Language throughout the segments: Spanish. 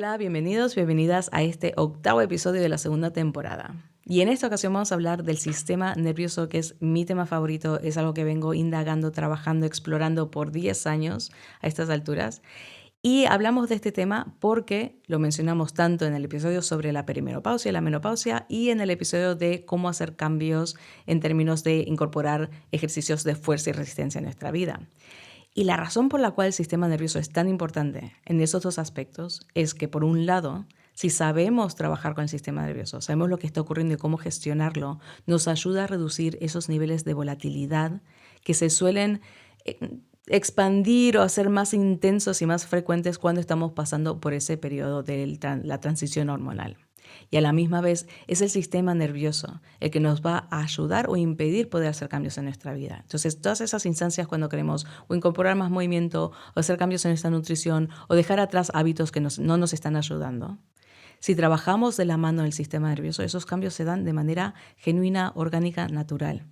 Hola, bienvenidos, bienvenidas a este 8º episodio de la segunda temporada. Y en esta ocasión vamos a hablar del sistema nervioso, que es mi tema favorito, es algo que vengo indagando, trabajando, explorando por 10 años a estas alturas. Y hablamos de este tema porque lo mencionamos tanto en el episodio sobre la perimenopausia y la menopausia y en el episodio de cómo hacer cambios en términos de incorporar ejercicios de fuerza y resistencia en nuestra vida. Y la razón por la cual el sistema nervioso es tan importante en esos dos aspectos es que, por un lado, si sabemos trabajar con el sistema nervioso, sabemos lo que está ocurriendo y cómo gestionarlo, nos ayuda a reducir esos niveles de volatilidad que se suelen expandir o hacer más intensos y más frecuentes cuando estamos pasando por ese periodo de la transición hormonal. Y a la misma vez es el sistema nervioso el que nos va a ayudar o impedir poder hacer cambios en nuestra vida. Entonces, todas esas instancias cuando queremos o incorporar más movimiento o hacer cambios en nuestra nutrición o dejar atrás hábitos que no nos están ayudando, si trabajamos de la mano del sistema nervioso, esos cambios se dan de manera genuina, orgánica, natural.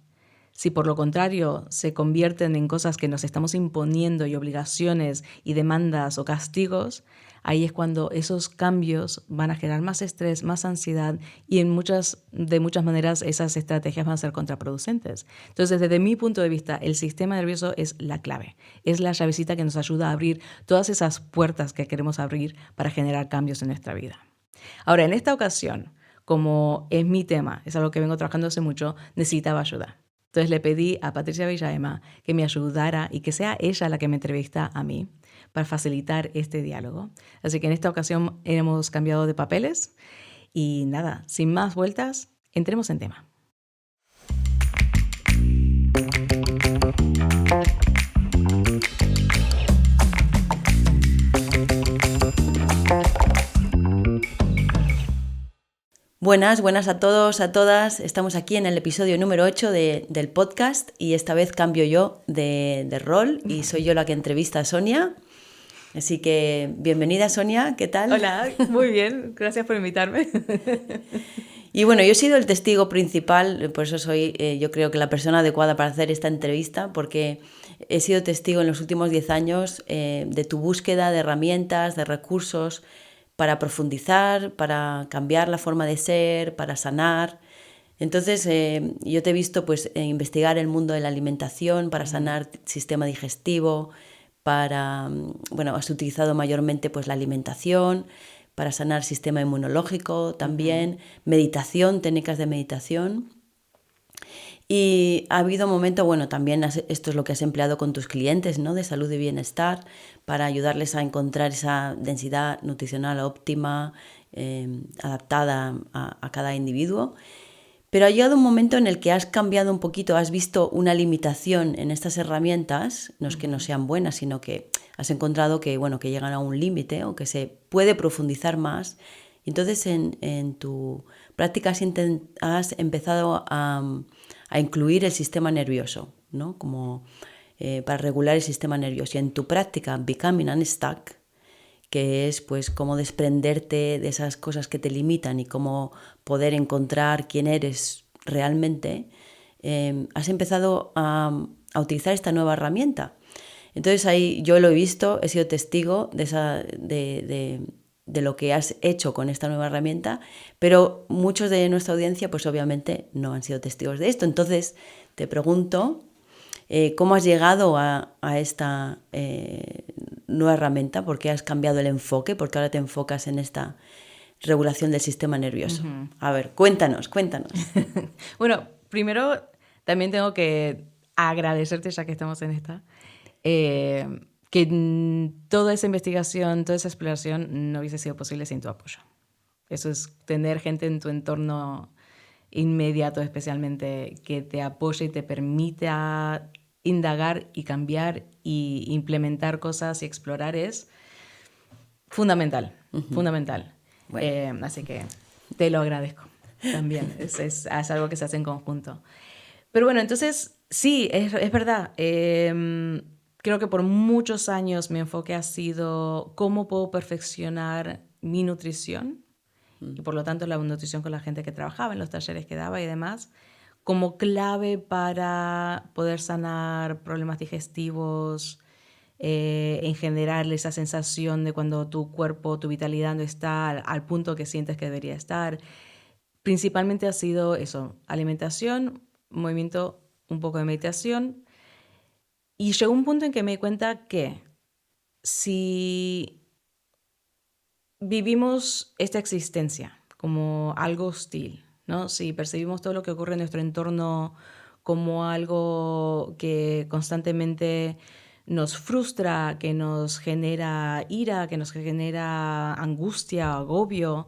Si por lo contrario se convierten en cosas que nos estamos imponiendo y obligaciones y demandas o castigos, ahí es cuando esos cambios van a generar más estrés, más ansiedad y de muchas maneras esas estrategias van a ser contraproducentes. Entonces, desde mi punto de vista, el sistema nervioso es la clave, es la llavecita que nos ayuda a abrir todas esas puertas que queremos abrir para generar cambios en nuestra vida. Ahora, en esta ocasión, como es mi tema, es algo que vengo trabajando hace mucho, necesitaba ayuda. Entonces le pedí a Patricia Villaema que me ayudara y que sea ella la que me entrevista a mí para facilitar este diálogo. Así que en esta ocasión hemos cambiado de papeles y nada, sin más vueltas, entremos en tema. Buenas a todos, a todas. Estamos aquí en el episodio número 8 del podcast y esta vez cambio yo de rol y soy yo la que entrevista a Sonia. Así que bienvenida, Sonia, ¿qué tal? Hola, muy bien, gracias por invitarme. Y bueno, yo he sido el testigo principal, por eso soy yo creo que la persona adecuada para hacer esta entrevista, porque he sido testigo en los últimos 10 años de tu búsqueda de herramientas, de recursos, para profundizar, para cambiar la forma de ser, para sanar. Entonces, yo te he visto investigar el mundo de la alimentación para sanar sistema digestivo, has utilizado mayormente la alimentación, para sanar sistema inmunológico también, meditación, técnicas de meditación. Y ha habido momentos, también esto es lo que has empleado con tus clientes, ¿no? De salud y bienestar, para ayudarles a encontrar esa densidad nutricional óptima, adaptada a cada individuo. Pero ha llegado un momento en el que has cambiado un poquito, has visto una limitación en estas herramientas, no es que no sean buenas, sino que has encontrado que llegan a un límite o que se puede profundizar más. Entonces, en tu práctica has empezado a incluir el sistema nervioso, ¿no? Como para regular el sistema nervioso. Y en tu práctica Becoming Unstuck, que es cómo desprenderte de esas cosas que te limitan y cómo poder encontrar quién eres realmente, has empezado a utilizar esta nueva herramienta. Entonces ahí yo lo he visto, he sido testigo de lo que has hecho con esta nueva herramienta, pero muchos de nuestra audiencia obviamente no han sido testigos de esto. Entonces te pregunto, ¿cómo has llegado a esta nueva herramienta? ¿Por qué has cambiado el enfoque? ¿Por qué ahora te enfocas en esta regulación del sistema nervioso? A ver, cuéntanos. Bueno, primero también tengo que agradecerte, ya que estamos en esta, que toda esa investigación, toda esa exploración no hubiese sido posible sin tu apoyo. Eso es tener gente en tu entorno inmediato, especialmente, que te apoye y te permita indagar y cambiar y implementar cosas y explorar es fundamental, fundamental. Bueno. Así que te lo agradezco también. Es algo que se hace en conjunto. Pero bueno, entonces sí, es verdad. Creo que por muchos años mi enfoque ha sido cómo puedo perfeccionar mi nutrición y por lo tanto la nutrición con la gente que trabajaba, en los talleres que daba y demás, como clave para poder sanar problemas digestivos, en general esa sensación de cuando tu cuerpo, tu vitalidad no está al punto que sientes que debería estar. Principalmente ha sido eso, alimentación, movimiento, un poco de meditación. Y llegó un punto en que me di cuenta que si vivimos esta existencia como algo hostil, ¿no? Si percibimos todo lo que ocurre en nuestro entorno como algo que constantemente nos frustra, que nos genera ira, que nos genera angustia, agobio,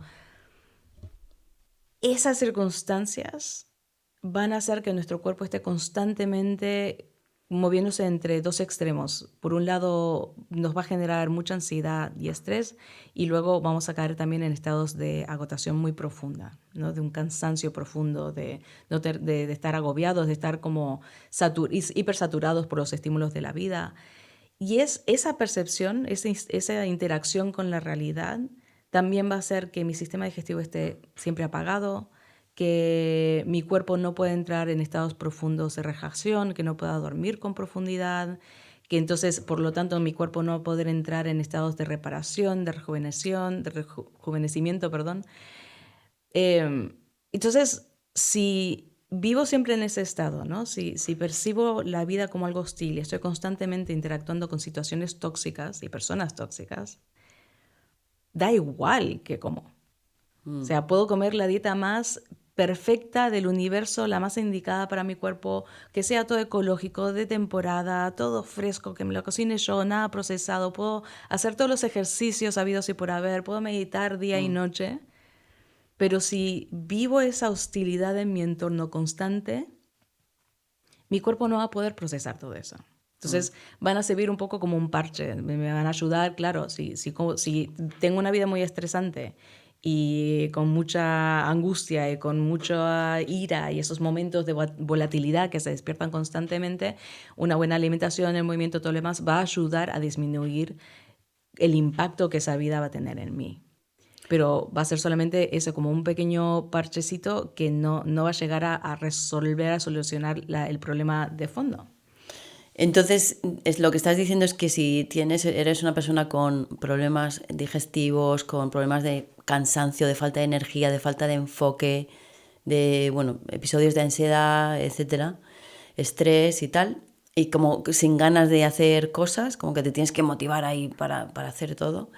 esas circunstancias van a hacer que nuestro cuerpo esté constantemente moviéndose entre dos extremos. Por un lado, nos va a generar mucha ansiedad y estrés, y luego vamos a caer también en estados de agotación muy profunda, ¿no? De un cansancio profundo, de estar agobiados, de estar como hipersaturados por los estímulos de la vida. Y es esa percepción, esa interacción con la realidad, también va a hacer que mi sistema digestivo esté siempre apagado, que mi cuerpo no pueda entrar en estados profundos de relajación, que no pueda dormir con profundidad, que entonces, por lo tanto, mi cuerpo no va a poder entrar en estados de reparación, de rejuvenecimiento, perdón. Entonces, si vivo siempre en ese estado, ¿no? Si percibo la vida como algo hostil y estoy constantemente interactuando con situaciones tóxicas y personas tóxicas, da igual que como. O sea, puedo comer la dieta más perfecta del universo, la más indicada para mi cuerpo, que sea todo ecológico, de temporada, todo fresco, que me lo cocine yo, nada procesado. Puedo hacer todos los ejercicios habidos y por haber, puedo meditar día y noche. Pero si vivo esa hostilidad en mi entorno constante, mi cuerpo no va a poder procesar todo eso. Entonces van a servir un poco como un parche, me van a ayudar, claro, si tengo una vida muy estresante y con mucha angustia y con mucha ira y esos momentos de volatilidad que se despiertan constantemente, una buena alimentación, el movimiento, todo lo demás va a ayudar a disminuir el impacto que esa vida va a tener en mí. Pero va a ser solamente eso, como un pequeño parchecito que no va a llegar a resolver, a solucionar el problema de fondo. Entonces, lo que estás diciendo es que si eres una persona con problemas digestivos, con problemas de cansancio, de falta de energía, de falta de enfoque, de episodios de ansiedad, etcétera, estrés y tal, y como sin ganas de hacer cosas, como que te tienes que motivar ahí para hacer todo,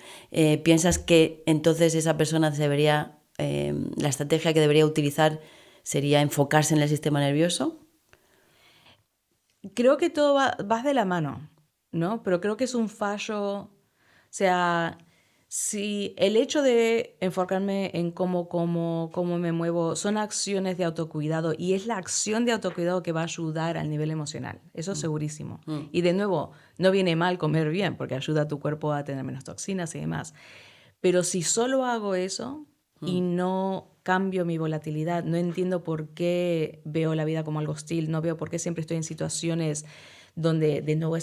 piensas que entonces esa persona la estrategia que debería utilizar sería enfocarse en el sistema nervioso. Creo que todo va de la mano, ¿no? Pero creo que es un fallo, o sea, si el hecho de enfocarme en cómo me muevo son acciones de autocuidado y es la acción de autocuidado que va a ayudar al nivel emocional, eso es segurísimo. Y de nuevo, no viene mal comer bien porque ayuda a tu cuerpo a tener menos toxinas y demás. Pero si solo hago eso y no cambio mi volatilidad, no entiendo por qué veo la vida como algo hostil, no veo por qué siempre estoy en situaciones donde, de nuevo,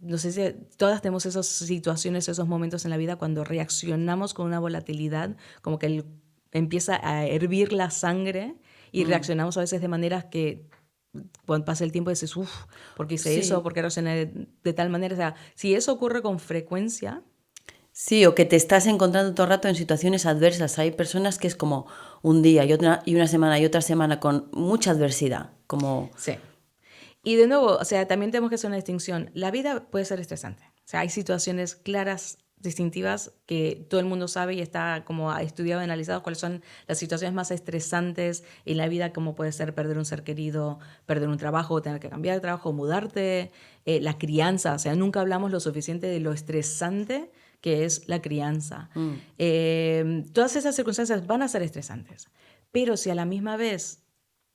no sé si todas tenemos esas situaciones, esos momentos en la vida cuando reaccionamos con una volatilidad, como que empieza a hervir la sangre y reaccionamos a veces de maneras que cuando pasa el tiempo dices, uff, ¿por qué hice eso? ¿Por qué reaccioné de tal manera? O sea, si eso ocurre con frecuencia. Sí, o que te estás encontrando todo el rato en situaciones adversas. Hay personas que es como un día y una semana y otra semana con mucha adversidad. Como... Sí. Y de nuevo, o sea, también tenemos que hacer una distinción. La vida puede ser estresante. O sea, hay situaciones claras, distintivas, que todo el mundo sabe y está como estudiado y analizado cuáles son las situaciones más estresantes en la vida, como puede ser perder un ser querido, perder un trabajo, tener que cambiar de trabajo, mudarte, la crianza. O sea, nunca hablamos lo suficiente de lo estresante que es la crianza. Todas esas circunstancias van a ser estresantes. Pero si a la misma vez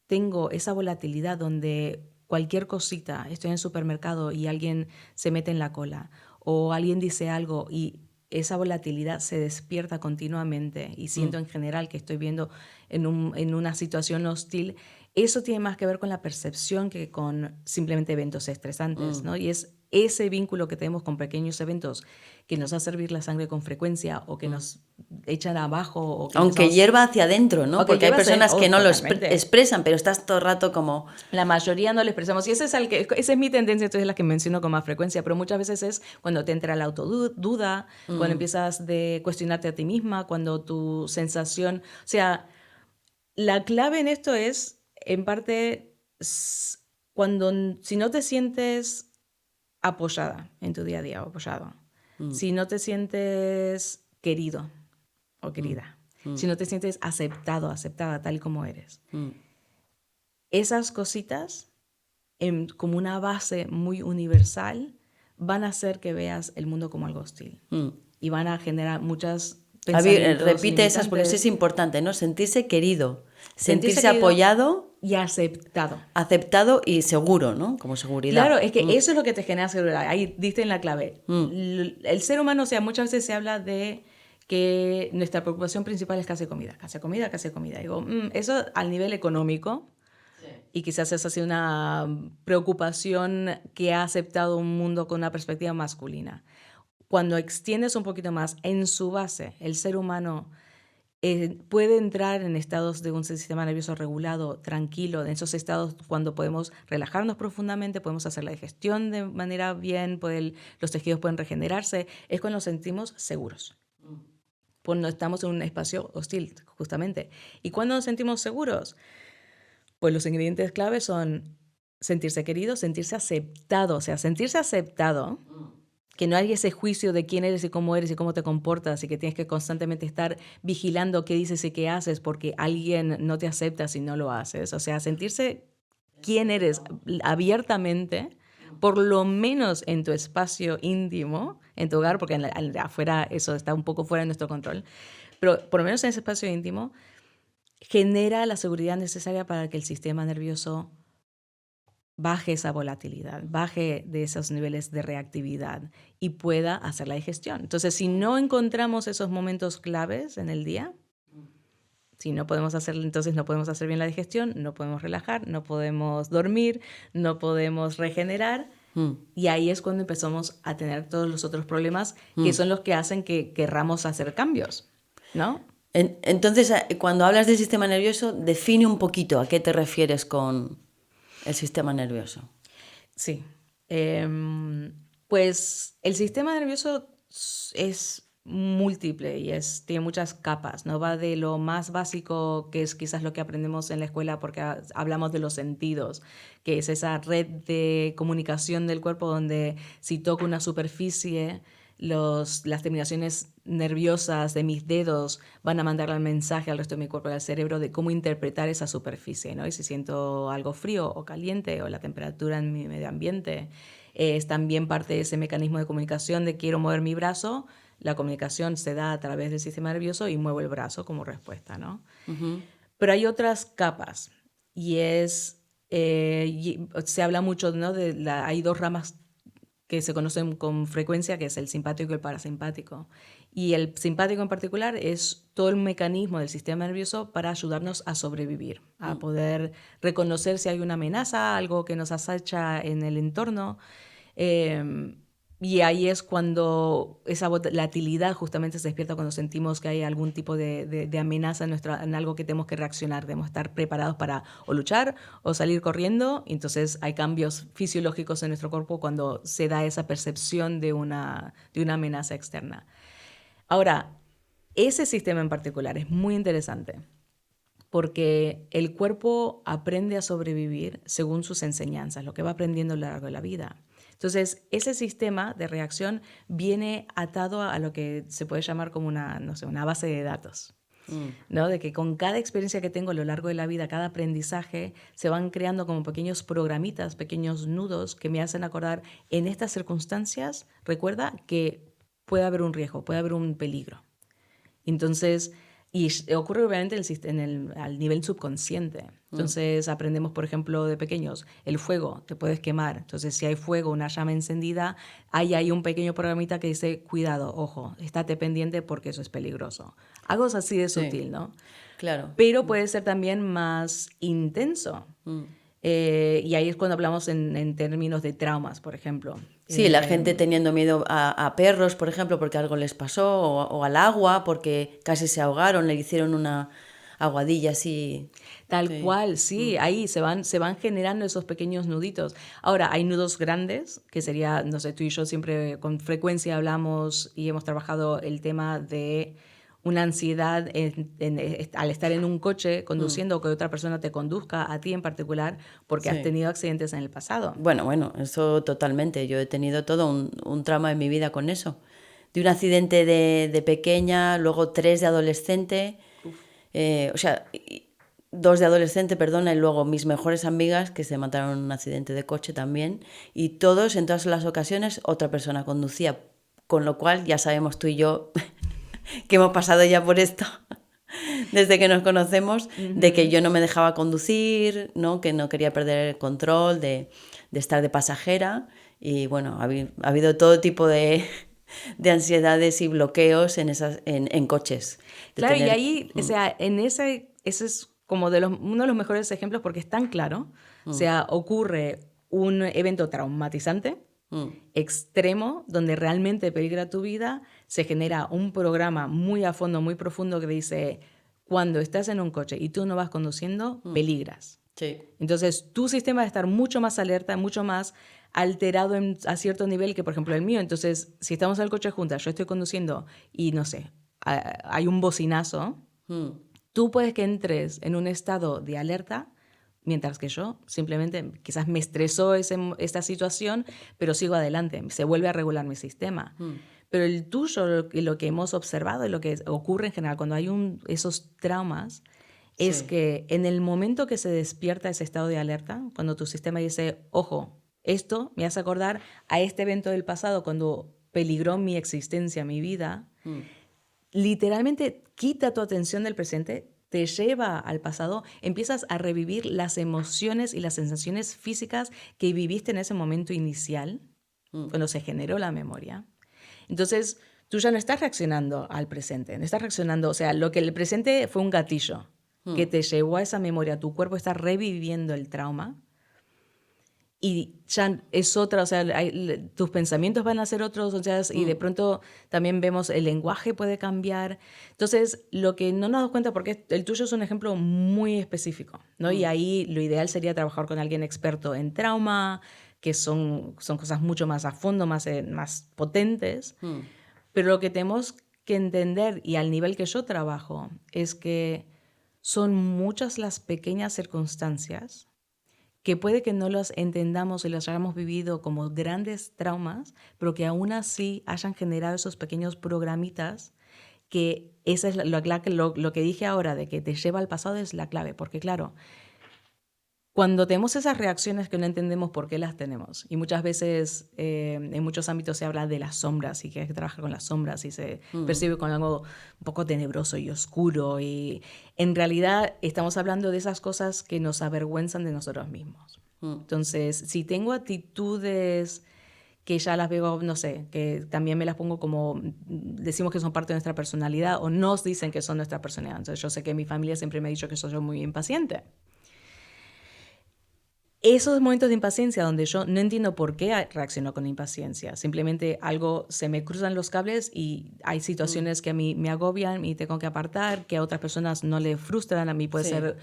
tengo esa volatilidad donde cualquier cosita, estoy en el supermercado y alguien se mete en la cola o alguien dice algo y esa volatilidad se despierta continuamente y siento en general que estoy viendo en una situación hostil, eso tiene más que ver con la percepción que con simplemente eventos estresantes, ¿no? Y es ese vínculo que tenemos con pequeños eventos que nos hace hervir la sangre con frecuencia o que nos echan abajo. O que aunque hierva hacia adentro, ¿no? Porque hay personas que no lo expresan, pero estás todo el rato como... La mayoría no lo expresamos. Y esa es mi tendencia, entonces es la que menciono con más frecuencia. Pero muchas veces es cuando te entra la autoduda, cuando empiezas de cuestionarte a ti misma, cuando tu sensación... O sea, la clave en esto es, en parte, si no te sientes apoyada en tu día a día o apoyado, si no te sientes querido o querida, si no te sientes aceptada tal como eres, esas cositas, como una base muy universal, van a hacer que veas el mundo como algo hostil y van a generar muchas pensamientos repite esas porque eso es importante, ¿no? Sentirse querido, sentirse apoyado y aceptado. Aceptado y seguro, ¿no? Como seguridad. Claro, es que eso es lo que te genera seguridad. Ahí diste en la clave. El ser humano, o sea, muchas veces se habla de que nuestra preocupación principal es que hace comida. Digo, eso al nivel económico, sí. Y quizás esa ha sido una preocupación que ha aceptado un mundo con una perspectiva masculina. Cuando extiendes un poquito más, en su base, el ser humano puede entrar en estados de un sistema nervioso regulado, tranquilo, en esos estados cuando podemos relajarnos profundamente, podemos hacer la digestión de manera bien, los tejidos pueden regenerarse, es cuando nos sentimos seguros. Cuando estamos en un espacio hostil, justamente. ¿Y cuando nos sentimos seguros? Pues los ingredientes clave son sentirse querido, sentirse aceptado, o sea, sentirse aceptado, que no hay ese juicio de quién eres y cómo te comportas y que tienes que constantemente estar vigilando qué dices y qué haces porque alguien no te acepta si no lo haces. O sea, sentirse quién eres abiertamente, por lo menos en tu espacio íntimo, en tu hogar, porque afuera eso está un poco fuera de nuestro control, pero por lo menos en ese espacio íntimo, genera la seguridad necesaria para que el sistema nervioso baje esa volatilidad, baje de esos niveles de reactividad y pueda hacer la digestión. Entonces, si no encontramos esos momentos claves en el día, entonces no podemos hacer bien la digestión, no podemos relajar, no podemos dormir, no podemos regenerar. Y ahí es cuando empezamos a tener todos los otros problemas que son los que hacen que querramos hacer cambios, ¿no? Entonces, cuando hablas del sistema nervioso, define un poquito a qué te refieres con el sistema nervioso. Sí. Pues el sistema nervioso es múltiple y tiene muchas capas, ¿no? Va de lo más básico, que es quizás lo que aprendemos en la escuela porque hablamos de los sentidos, que es esa red de comunicación del cuerpo donde si toco una superficie, las terminaciones nerviosas de mis dedos van a mandar el mensaje al resto de mi cuerpo y al cerebro de cómo interpretar esa superficie, ¿no? Y si siento algo frío o caliente o la temperatura en mi medio ambiente, es también parte de ese mecanismo de comunicación de quiero mover mi brazo, la comunicación se da a través del sistema nervioso y muevo el brazo como respuesta, ¿no? Pero hay otras capas y se habla mucho, ¿no? Hay dos ramas que se conocen con frecuencia, que es el simpático y el parasimpático. Y el simpático en particular es todo el mecanismo del sistema nervioso para ayudarnos a sobrevivir, a poder reconocer si hay una amenaza, algo que nos acecha en el entorno. Y ahí es cuando esa volatilidad justamente se despierta cuando sentimos que hay algún tipo de amenaza en algo que tenemos que reaccionar. Debemos estar preparados para o luchar o salir corriendo. Entonces hay cambios fisiológicos en nuestro cuerpo cuando se da esa percepción de una amenaza externa. Ahora, ese sistema en particular es muy interesante porque el cuerpo aprende a sobrevivir según sus enseñanzas, lo que va aprendiendo a lo largo de la vida. Entonces, ese sistema de reacción viene atado a lo que se puede llamar como una base de datos, ¿no? De que con cada experiencia que tengo a lo largo de la vida, cada aprendizaje, se van creando como pequeños programitas, pequeños nudos que me hacen acordar, en estas circunstancias, recuerda que puede haber un riesgo, puede haber un peligro. Entonces, y ocurre obviamente al nivel subconsciente. Entonces aprendemos, por ejemplo, de pequeños, el fuego, te puedes quemar. Entonces, si hay fuego, una llama encendida, hay un pequeño programita que dice, cuidado, ojo, estate pendiente porque eso es peligroso. Algo así de sutil, ¿no? Claro. Pero puede ser también más intenso. Y ahí es cuando hablamos en términos de traumas, por ejemplo. Sí, la gente teniendo miedo a perros, por ejemplo, porque algo les pasó, o al agua, porque casi se ahogaron, le hicieron una aguadilla así. Tal Sí. cual, sí, ahí se van generando esos pequeños nuditos. Ahora, hay nudos grandes, que sería, no sé, tú y yo siempre con frecuencia hablamos y hemos trabajado el tema de una ansiedad al estar en un coche conduciendo o que otra persona te conduzca, a ti en particular, porque has Sí. tenido accidentes en el pasado. Bueno, eso totalmente. Yo he tenido todo un trauma en mi vida con eso. De un accidente de pequeña, luego 3 de adolescente, o sea, 2 de adolescente, perdona, y luego mis mejores amigas que se mataron en un accidente de coche también. Y todos, en todas las ocasiones, otra persona conducía. Con lo cual ya sabemos tú y yo que hemos pasado ya por esto desde que nos conocemos, de que yo no me dejaba conducir, ¿no? Que no quería perder el control, de estar de pasajera. Y bueno, ha habido todo tipo de ansiedades y bloqueos en coches. De Claro, y tener... ahí, o sea, ese es como uno de los mejores ejemplos porque es tan claro. O sea, ocurre un evento traumatizante, extremo, donde realmente peligra tu vida, se genera un programa muy a fondo, muy profundo que dice, cuando estás en un coche y tú no vas conduciendo, peligras. Sí. Entonces, tu sistema va a estar mucho más alerta, mucho más alterado a cierto nivel que, por ejemplo, el mío. Entonces, si estamos en el coche juntas, yo estoy conduciendo y, no sé, hay un bocinazo, tú puedes que entres en un estado de alerta, mientras que yo simplemente quizás me estresó esta situación, pero sigo adelante, se vuelve a regular mi sistema. Pero el tuyo, lo que hemos observado y lo que ocurre en general cuando hay esos traumas, es Sí. que en el momento que se despierta ese estado de alerta, cuando tu sistema dice, ojo, esto me hace acordar a este evento del pasado cuando peligró mi existencia, mi vida, literalmente quita tu atención del presente, te lleva al pasado, empiezas a revivir las emociones y las sensaciones físicas que viviste en ese momento inicial, cuando se generó la memoria. Entonces, tú ya no estás reaccionando al presente, no estás reaccionando, o sea, lo que el presente fue un gatillo que te llevó a esa memoria, tu cuerpo está reviviendo el trauma y ya es otra, o sea, tus pensamientos van a ser otros, o sea, y de pronto también vemos el lenguaje puede cambiar. Entonces, lo que no nos damos cuenta, porque el tuyo es un ejemplo muy específico, ¿no? Y ahí lo ideal sería trabajar con alguien experto en trauma, que son cosas mucho más a fondo, más potentes. Pero lo que tenemos que entender, y al nivel que yo trabajo, es que son muchas las pequeñas circunstancias que puede que no los entendamos y los hayamos vivido como grandes traumas, pero que aún así hayan generado esos pequeños programitas, que esa es lo que dije ahora, de que te lleva al pasado es la clave, porque claro, cuando tenemos esas reacciones que no entendemos por qué las tenemos, y muchas veces en muchos ámbitos se habla de las sombras y que hay que trabajar con las sombras y se percibe con algo un poco tenebroso y oscuro, y en realidad estamos hablando de esas cosas que nos avergüenzan de nosotros mismos. Entonces, si tengo actitudes que ya las veo, no sé, que también me las pongo como, decimos que son parte de nuestra personalidad o nos dicen que son nuestra personalidad. Entonces yo sé que mi familia siempre me ha dicho que soy yo muy impaciente. Esos momentos de impaciencia donde yo no entiendo por qué reacciono con impaciencia, simplemente algo se me cruzan los cables y hay situaciones que a mí me agobian y tengo que apartar, que a otras personas no le frustran, a mí puede ser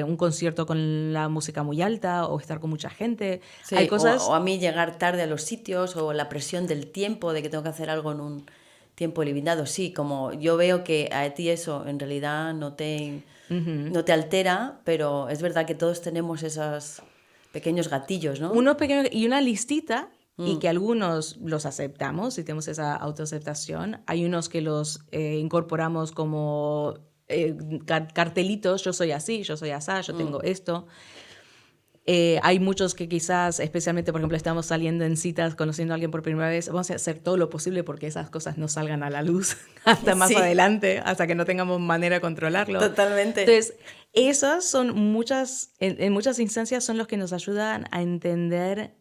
un concierto con la música muy alta o estar con mucha gente. Sí, Hay cosas... o a mí llegar tarde a los sitios o la presión del tiempo, de que tengo que hacer algo en un tiempo limitado. Sí, como yo veo que a ti eso en realidad no te altera, pero es verdad que todos tenemos esos pequeños gatillos, ¿no? Unos pequeños y una listita y que algunos los aceptamos y tenemos esa autoaceptación. Hay unos que los incorporamos como cartelitos, yo soy así, yo soy asá, yo tengo esto. Hay muchos que quizás, especialmente, por ejemplo, estamos saliendo en citas, conociendo a alguien por primera vez, vamos a hacer todo lo posible porque esas cosas no salgan a la luz hasta más Sí. adelante, hasta que no tengamos manera de controlarlo. Totalmente. Entonces, esas son en muchas instancias son los que nos ayudan a entender,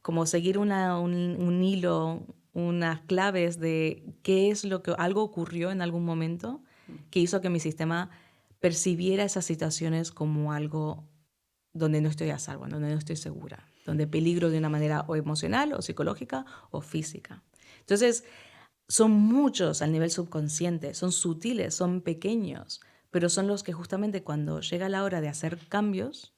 como seguir un hilo, unas claves de qué es lo que algo ocurrió en algún momento que hizo que mi sistema percibiera esas situaciones como algo donde no estoy a salvo, donde no estoy segura, donde peligro de una manera o emocional o psicológica o física. Entonces, son muchos al nivel subconsciente, son sutiles, son pequeños, pero son los que justamente cuando llega la hora de hacer cambios,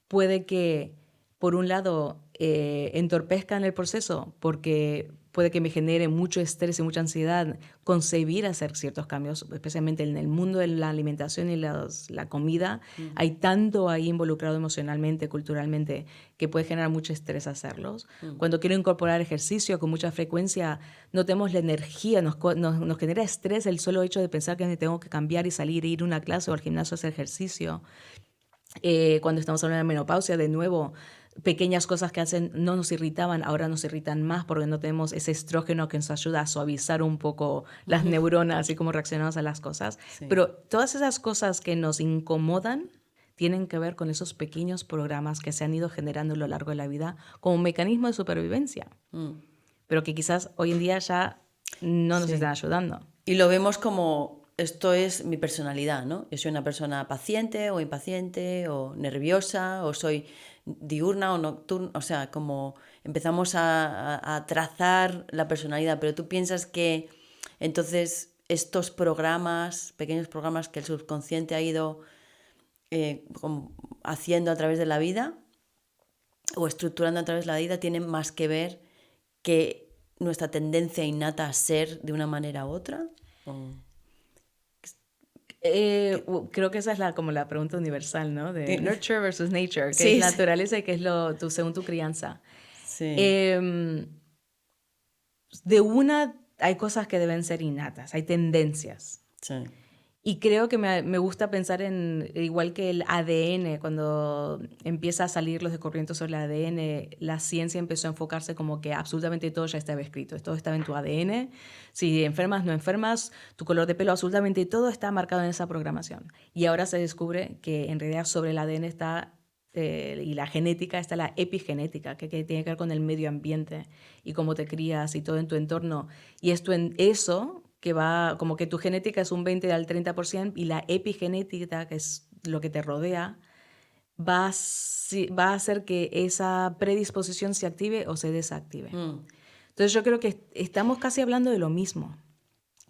puede que, por un lado, entorpezcan el proceso porque puede que me genere mucho estrés y mucha ansiedad concebir hacer ciertos cambios, especialmente en el mundo de la alimentación y la comida. Hay tanto ahí involucrado emocionalmente, culturalmente, que puede generar mucho estrés hacerlos. Cuando quiero incorporar ejercicio con mucha frecuencia, no tenemos la energía, nos genera estrés el solo hecho de pensar que me tengo que cambiar y salir, ir a una clase o al gimnasio a hacer ejercicio. Cuando estamos hablando de menopausia, de nuevo, pequeñas cosas que hacen no nos irritaban, ahora nos irritan más porque no tenemos ese estrógeno que nos ayuda a suavizar un poco las neuronas y cómo reaccionamos a las cosas. Sí. Pero todas esas cosas que nos incomodan tienen que ver con esos pequeños programas que se han ido generando a lo largo de la vida como un mecanismo de supervivencia, pero que quizás hoy en día ya no nos están ayudando. Y lo vemos como, esto es mi personalidad, ¿no? Yo soy una persona paciente o impaciente o nerviosa o soy diurna o nocturna, o sea, como empezamos a trazar la personalidad, pero tú piensas que entonces estos programas, pequeños programas que el subconsciente ha ido haciendo a través de la vida o estructurando a través de la vida tienen más que ver que nuestra tendencia innata a ser de una manera u otra. Creo que esa es como la pregunta universal, ¿no? De nurture versus nature, que Sí, es naturaleza y que es según tu crianza. Sí. De una, hay cosas que deben ser innatas, hay tendencias. Sí. Y creo que me gusta pensar en, igual que el ADN, cuando empieza a salir los descubrimientos sobre el ADN, la ciencia empezó a enfocarse como que absolutamente todo ya estaba escrito, todo estaba en tu ADN, si enfermas, no enfermas, tu color de pelo, absolutamente todo está marcado en esa programación. Y ahora se descubre que en realidad sobre el ADN está, y la genética, está la epigenética, que tiene que ver con el medio ambiente y cómo te crías y todo en tu entorno. Y esto en eso que va, como que tu genética es un 20 al 30% y la epigenética, que es lo que te rodea, va a hacer que esa predisposición se active o se desactive. Entonces yo creo que estamos casi hablando de lo mismo.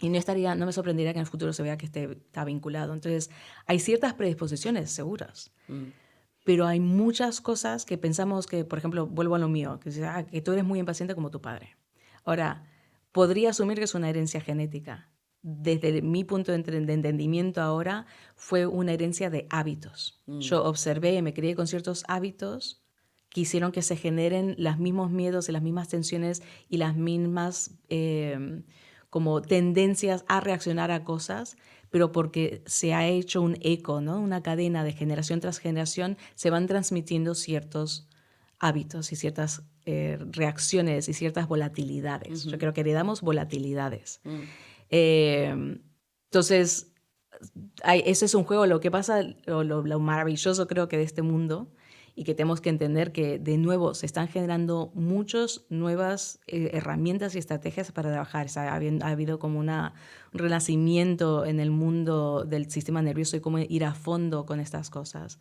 Y no me sorprendería que en el futuro se vea que está vinculado. Entonces hay ciertas predisposiciones seguras. Pero hay muchas cosas que pensamos que, por ejemplo, vuelvo a lo mío, que tú eres muy impaciente como tu padre. Ahora, podría asumir que es una herencia genética. Desde mi punto de entendimiento ahora, fue una herencia de hábitos. Yo observé y me crié con ciertos hábitos que hicieron que se generen los mismos miedos y las mismas tensiones y las mismas como tendencias a reaccionar a cosas, pero porque se ha hecho un eco, ¿no? Una cadena de generación tras generación, se van transmitiendo ciertos hábitos y ciertas reacciones y ciertas volatilidades. Yo creo que heredamos volatilidades. Entonces, ese es un juego. Lo que pasa, lo maravilloso creo que de este mundo, y que tenemos que entender que de nuevo se están generando muchas nuevas herramientas y estrategias para trabajar. O sea, ha habido como un renacimiento en el mundo del sistema nervioso y cómo ir a fondo con estas cosas.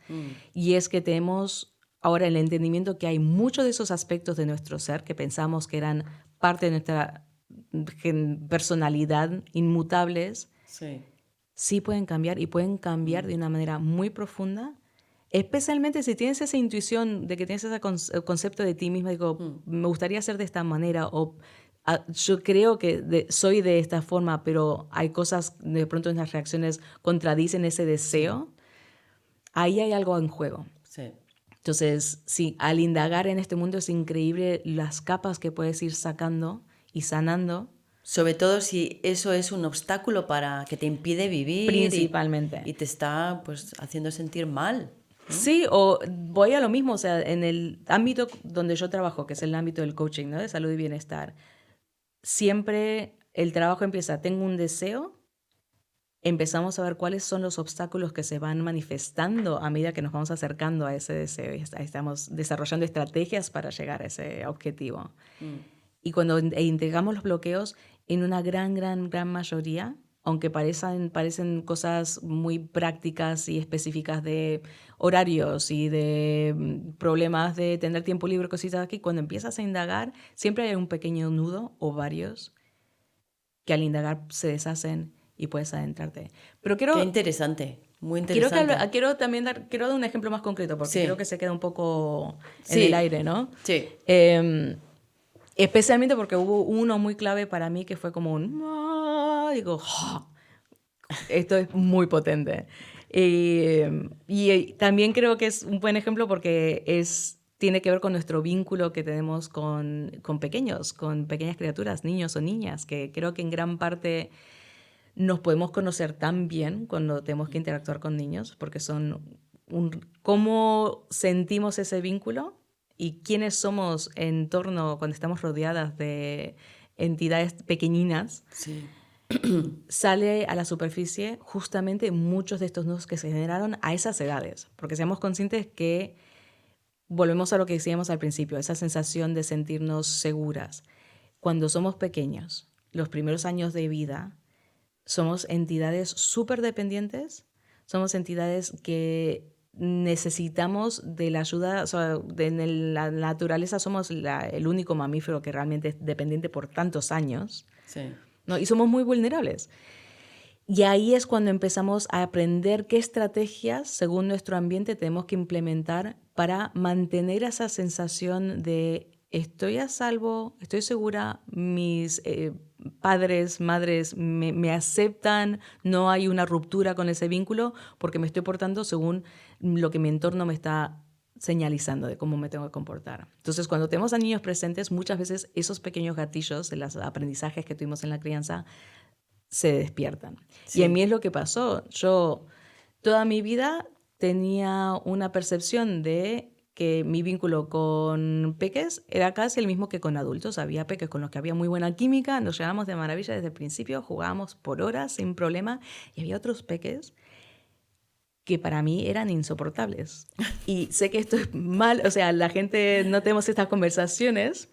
Y es que tenemos ahora el entendimiento que hay muchos de esos aspectos de nuestro ser que pensamos que eran parte de nuestra personalidad inmutables, sí pueden cambiar y pueden cambiar de una manera muy profunda, especialmente si tienes esa intuición de que tienes ese concepto de ti misma, digo, me gustaría ser de esta manera, o yo creo que soy de esta forma, pero hay cosas, de pronto en las reacciones contradicen ese deseo, ahí hay algo en juego. Sí. Entonces, sí, al indagar en este mundo es increíble las capas que puedes ir sacando y sanando. Sobre todo si eso es un obstáculo para que te impide vivir. Principalmente. Y te está pues haciendo sentir mal. Sí, o voy a lo mismo, o sea, en el ámbito donde yo trabajo, que es el ámbito del coaching, ¿no? De salud y bienestar, siempre el trabajo empieza, tengo un deseo, empezamos a ver cuáles son los obstáculos que se van manifestando a medida que nos vamos acercando a ese deseo y estamos desarrollando estrategias para llegar a ese objetivo. Y cuando integramos los bloqueos, en una gran mayoría aunque parecen cosas muy prácticas y específicas de horarios y de problemas de tener tiempo libre, cositas aquí, cuando empiezas a indagar, siempre hay un pequeño nudo o varios que al indagar se deshacen y puedes adentrarte. Pero Qué interesante, muy quiero interesante. quiero dar un ejemplo más concreto, porque Sí. creo que se queda un poco en Sí. el aire, ¿no? Sí. Especialmente porque hubo uno muy clave para mí que fue como un... Digo, "Oh, esto es muy potente". Y también creo que es un buen ejemplo porque tiene que ver con nuestro vínculo que tenemos con pequeños, con pequeñas criaturas, niños o niñas, que creo que en gran parte nos podemos conocer tan bien cuando tenemos que interactuar con niños, porque cómo sentimos ese vínculo y quiénes somos en torno cuando estamos rodeadas de entidades pequeñinas. Sí. Sale a la superficie justamente muchos de estos nudos que se generaron a esas edades, porque seamos conscientes que volvemos a lo que decíamos al principio, esa sensación de sentirnos seguras. Cuando somos pequeños, los primeros años de vida, somos entidades súper dependientes, somos entidades que necesitamos de la ayuda, o sea, en la naturaleza somos el único mamífero que realmente es dependiente por tantos años, Sí. ¿no? Y somos muy vulnerables. Y ahí es cuando empezamos a aprender qué estrategias, según nuestro ambiente, tenemos que implementar para mantener esa sensación de estoy a salvo, estoy segura, mis padres, madres me aceptan, no hay una ruptura con ese vínculo porque me estoy portando según lo que mi entorno me está señalizando de cómo me tengo que comportar. Entonces, cuando tenemos a niños presentes, muchas veces esos pequeños gatillos de los aprendizajes que tuvimos en la crianza se despiertan. Sí. Y en mí es lo que pasó. Yo toda mi vida tenía una percepción de que mi vínculo con peques era casi el mismo que con adultos. Había peques con los que había muy buena química, nos llevábamos de maravilla desde el principio, jugábamos por horas sin problema, y había otros peques que para mí eran insoportables. Y sé que esto es mal, o sea, la gente no tenemos estas conversaciones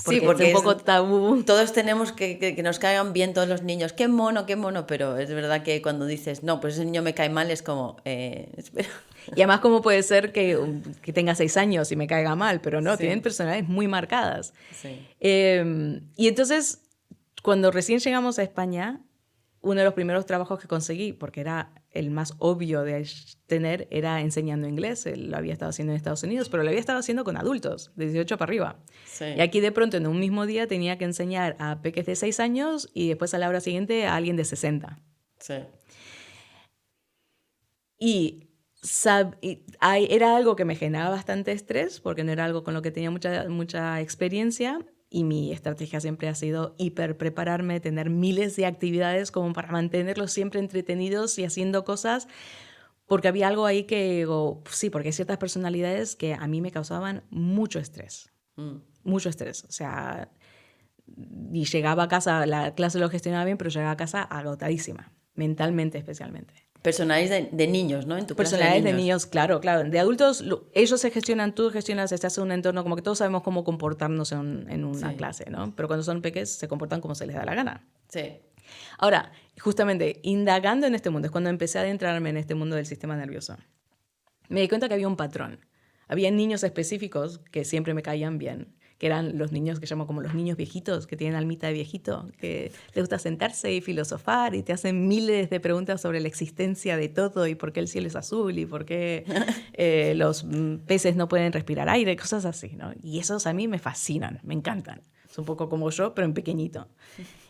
porque, es un poco tabú. Todos tenemos que nos caigan bien todos los niños. Qué mono, pero es verdad que cuando dices, no, pues ese niño me cae mal, es como, espera. Y además, ¿cómo puede ser que tenga 6 años y me caiga mal? Pero no, Sí. tienen personalidades muy marcadas. Sí. Y entonces, cuando recién llegamos a España, uno de los primeros trabajos que conseguí, porque era el más obvio de tener, era enseñando inglés. Lo había estado haciendo en Estados Unidos, pero lo había estado haciendo con adultos, de 18 para arriba. Sí. Y aquí de pronto, en un mismo día, tenía que enseñar a peques de 6 años y después a la hora siguiente a alguien de 60. Sí. Y era algo que me generaba bastante estrés porque no era algo con lo que tenía mucha experiencia, y mi estrategia siempre ha sido hiper prepararme, tener miles de actividades como para mantenerlos siempre entretenidos y haciendo cosas, porque había algo ahí que digo, sí, porque hay ciertas personalidades que a mí me causaban mucho estrés. Mucho estrés. O sea, y llegaba a casa, la clase lo gestionaba bien, pero llegaba a casa agotadísima, mentalmente especialmente. Personalidades de niños, ¿no? En tu clase Personalidades de niños, claro. De adultos, ellos se gestionan, tú gestionas, estás en un entorno como que todos sabemos cómo comportarnos en una clase, ¿no? Pero cuando son pequeños se comportan como se les da la gana. Sí. Ahora, justamente, indagando en este mundo, es cuando empecé a adentrarme en este mundo del sistema nervioso. Me di cuenta que había un patrón. Había niños específicos que siempre me caían bien, que eran los niños que llamo como los niños viejitos, que tienen almita de viejito, que les gusta sentarse y filosofar y te hacen miles de preguntas sobre la existencia de todo y por qué el cielo es azul y por qué los peces no pueden respirar aire, cosas así, ¿no? Y esos a mí me fascinan, me encantan. Es un poco como yo, pero en pequeñito.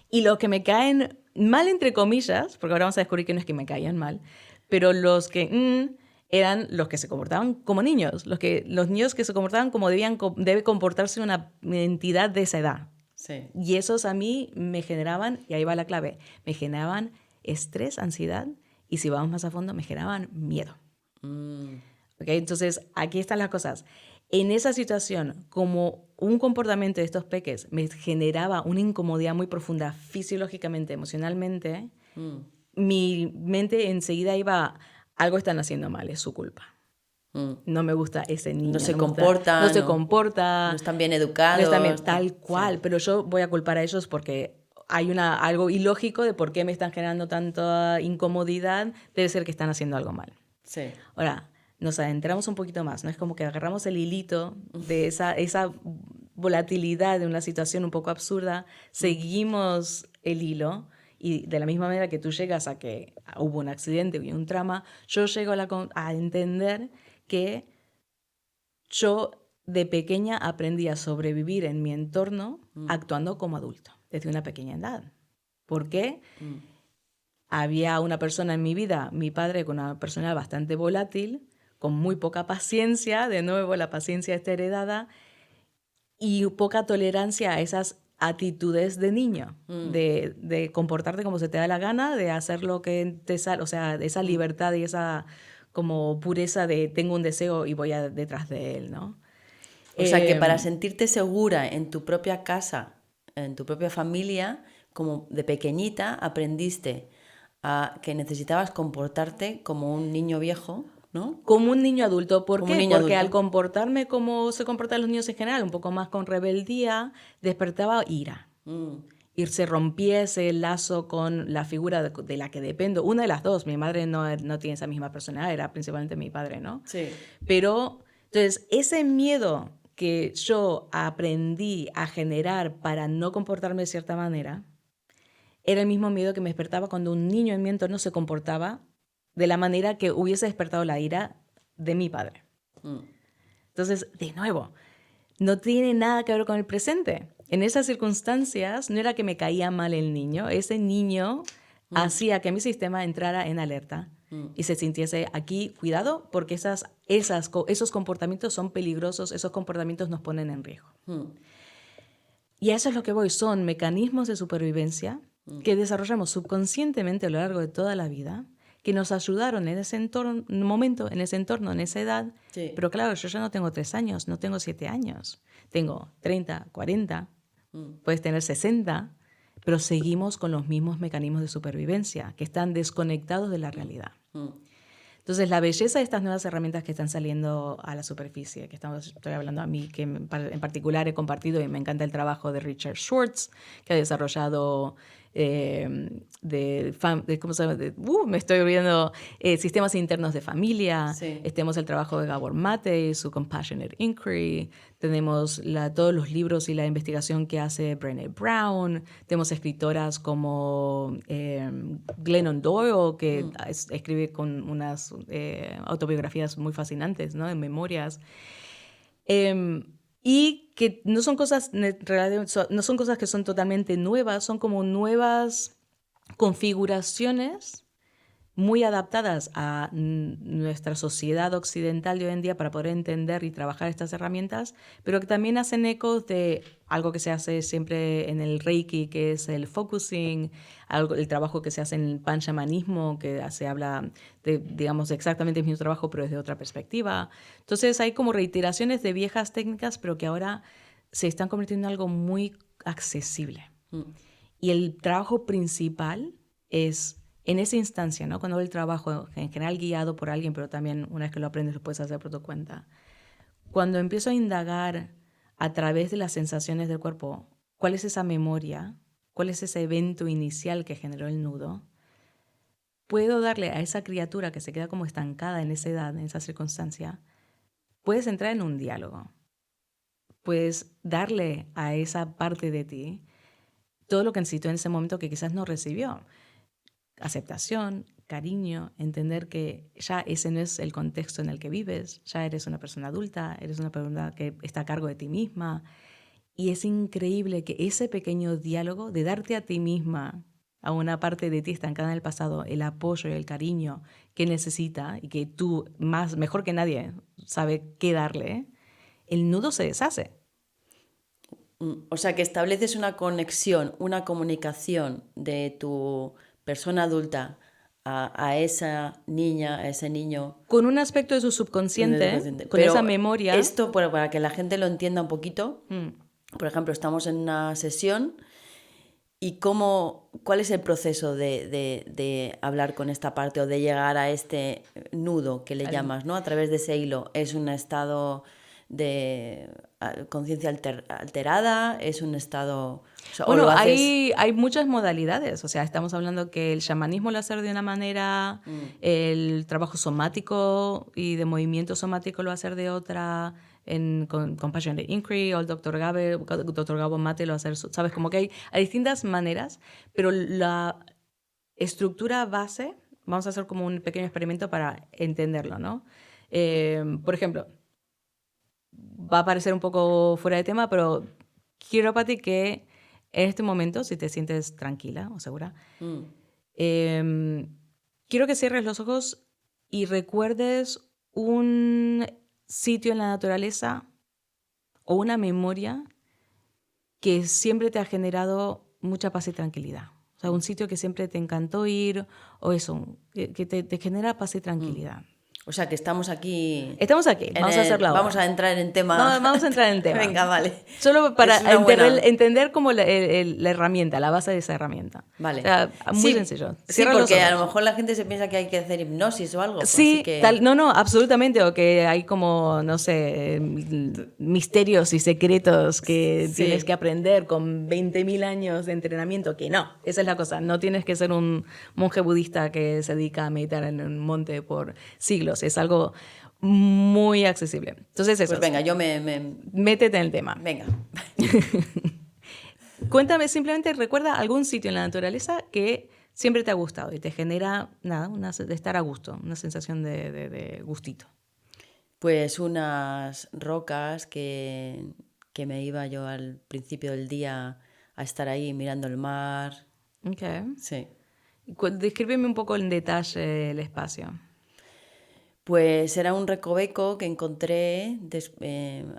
Y los que me caen mal, entre comillas, porque ahora vamos a descubrir que no es que me caían mal, pero los que... eran los que se comportaban como niños, los niños que se comportaban como debe comportarse una entidad de esa edad. Sí. Y esos a mí me generaban, y ahí va la clave, me generaban estrés, ansiedad, y si vamos más a fondo, me generaban miedo. ¿Okay? Entonces, aquí están las cosas. En esa situación, como un comportamiento de estos peques me generaba una incomodidad muy profunda fisiológicamente, emocionalmente, mi mente enseguida iba... algo están haciendo mal, es su culpa. No me gusta ese niño. No se comporta. No están bien educados. No están bien, Tal cual, sí. Pero yo voy a culpar a ellos porque hay algo ilógico de por qué me están generando tanta incomodidad, debe ser que están haciendo algo mal. Sí. Ahora, nos adentramos un poquito más, ¿no? Es como que agarramos el hilito de esa volatilidad de una situación un poco absurda, seguimos el hilo y de la misma manera que tú llegas a que hubo un accidente y un trauma, yo llego a entender que yo de pequeña aprendí a sobrevivir en mi entorno actuando como adulto, desde una pequeña edad. ¿Por qué? Había una persona en mi vida, mi padre, con una personalidad bastante volátil, con muy poca paciencia, de nuevo la paciencia está heredada, y poca tolerancia a esas actitudes de niño, de comportarte como se te da la gana, de hacer lo que te sale, o sea, esa libertad y esa como pureza de tengo un deseo y voy detrás de él, ¿no? O sea que para sentirte segura en tu propia casa, en tu propia familia, como de pequeñita aprendiste a que necesitabas comportarte como un niño viejo, ¿no? Como un niño adulto. ¿Por Como un qué? niño Porque al adulto. comportarme como se comportan los niños en general, un poco más con rebeldía, despertaba ira. Y se rompía ese lazo con la figura de la que dependo. Una de las dos. Mi madre no tiene esa misma personalidad, era principalmente mi padre, ¿no? Sí. Pero, entonces, ese miedo que yo aprendí a generar para no comportarme de cierta manera, era el mismo miedo que me despertaba cuando un niño en mi entorno se comportaba de la manera que hubiese despertado la ira de mi padre. Entonces, de nuevo, no tiene nada que ver con el presente. En esas circunstancias no era que me caía mal el niño, ese niño hacía que mi sistema entrara en alerta y se sintiese aquí, cuidado, porque esos comportamientos son peligrosos, esos comportamientos nos ponen en riesgo. Y a eso es lo que voy, son mecanismos de supervivencia que desarrollamos subconscientemente a lo largo de toda la vida, que nos ayudaron en ese momento, en ese entorno, en esa edad. Sí. Pero claro, yo ya no tengo 3 años, no tengo 7 años. Tengo 30, 40, puedes tener 60, pero seguimos con los mismos mecanismos de supervivencia que están desconectados de la realidad. Entonces, la belleza de estas nuevas herramientas que están saliendo a la superficie, que estoy hablando a mí, que en particular he compartido y me encanta el trabajo de Richard Schwartz, que ha desarrollado ¿cómo se llama? Me estoy olvidando, sistemas internos de familia. Sí. Tenemos el trabajo de Gabor Mate, su Compassionate Inquiry. Tenemos todos los libros y la investigación que hace Brené Brown. Tenemos escritoras como Glennon Doyle, que escribe con unas autobiografías muy fascinantes, ¿no? En memorias. Y que no son cosas que son totalmente nuevas, son como nuevas configuraciones muy adaptadas a nuestra sociedad occidental de hoy en día para poder entender y trabajar estas herramientas, pero que también hacen ecos de algo que se hace siempre en el Reiki, que es el focusing, el trabajo que se hace en el panchamanismo, que se habla de, digamos, exactamente el mismo trabajo, pero desde otra perspectiva. Entonces hay como reiteraciones de viejas técnicas, pero que ahora se están convirtiendo en algo muy accesible. Y el trabajo principal es en esa instancia, ¿no? Cuando el trabajo, en general guiado por alguien, pero también una vez que lo aprendes lo puedes hacer por tu cuenta. Cuando empiezo a indagar a través de las sensaciones del cuerpo, ¿cuál es esa memoria? ¿Cuál es ese evento inicial que generó el nudo? Puedo darle a esa criatura que se queda como estancada en esa edad, en esa circunstancia, puedes entrar en un diálogo. Puedes darle a esa parte de ti todo lo que necesitó en ese momento que quizás no recibió. Aceptación, cariño, entender que ya ese no es el contexto en el que vives, ya eres una persona adulta, eres una persona que está a cargo de ti misma. Y es increíble que ese pequeño diálogo de darte a ti misma, a una parte de ti estancada en el pasado, el apoyo y el cariño que necesita y que tú mejor que nadie sabe qué darle, el nudo se deshace. O sea que estableces una conexión, una comunicación de tu persona adulta a esa niña, a ese niño. Con un aspecto de su subconsciente, con pero esa memoria. Esto, para que la gente lo entienda un poquito, por ejemplo, estamos en una sesión y ¿cuál es el proceso de hablar con esta parte o de llegar a este nudo que le llamas, ¿no? A través de ese hilo. ¿Es un estado conciencia alterada, es un estado... O sea, bueno, hay muchas modalidades. O sea, estamos hablando que el chamanismo lo hace de una manera, el trabajo somático y de movimiento somático lo hace de otra, con Compassionate Inquiry, o el Dr. Gabo Mate lo hace, ¿sabes? Como que hay distintas maneras, pero la estructura base, vamos a hacer como un pequeño experimento para entenderlo, ¿no? Por ejemplo, va a parecer un poco fuera de tema, pero quiero, Pati, que en este momento, si te sientes tranquila o segura, quiero que cierres los ojos y recuerdes un sitio en la naturaleza o una memoria que siempre te ha generado mucha paz y tranquilidad. O sea, un sitio que siempre te encantó ir, o eso, que te genera paz y tranquilidad. O sea, que estamos aquí... Estamos aquí, vamos a hacerlo ahora. Vamos a entrar en tema... Vamos a entrar en el tema. Venga, vale. Solo para entender como la herramienta, la base de esa herramienta. Vale. O sea, muy sencillo. Sí, porque a lo mejor la gente se piensa que hay que hacer hipnosis o algo. Sí, así que... no, absolutamente. O que hay como, no sé, misterios y secretos que tienes que aprender con 20.000 años de entrenamiento. Que no, esa es la cosa. No tienes que ser un monje budista que se dedica a meditar en un monte por siglos. Es algo muy accesible. Entonces eso. Pues venga, yo métete en el tema. Venga. Cuéntame, simplemente recuerda algún sitio en la naturaleza que siempre te ha gustado y te genera, nada, de estar a gusto, una sensación de gustito. Pues unas rocas que me iba yo al principio del día a estar ahí mirando el mar. Ok. Sí. Descríbeme un poco en detalle el espacio. Pues era un recoveco que encontré,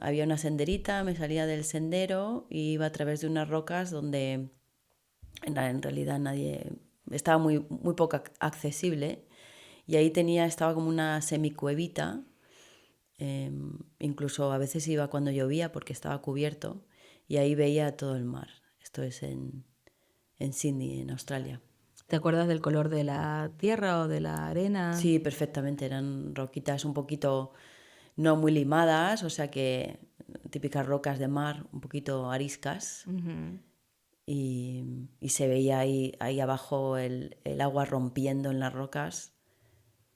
había una senderita, me salía del sendero y iba a través de unas rocas donde en realidad estaba muy poco accesible, y ahí estaba como una semicuevita, incluso a veces iba cuando llovía porque estaba cubierto, y ahí veía todo el mar. Esto es en Sydney, en Australia. ¿Te acuerdas del color de la tierra o de la arena? Sí, perfectamente. Eran roquitas un poquito no muy limadas, o sea que típicas rocas de mar, un poquito ariscas. Uh-huh. Y se veía ahí abajo el agua rompiendo en las rocas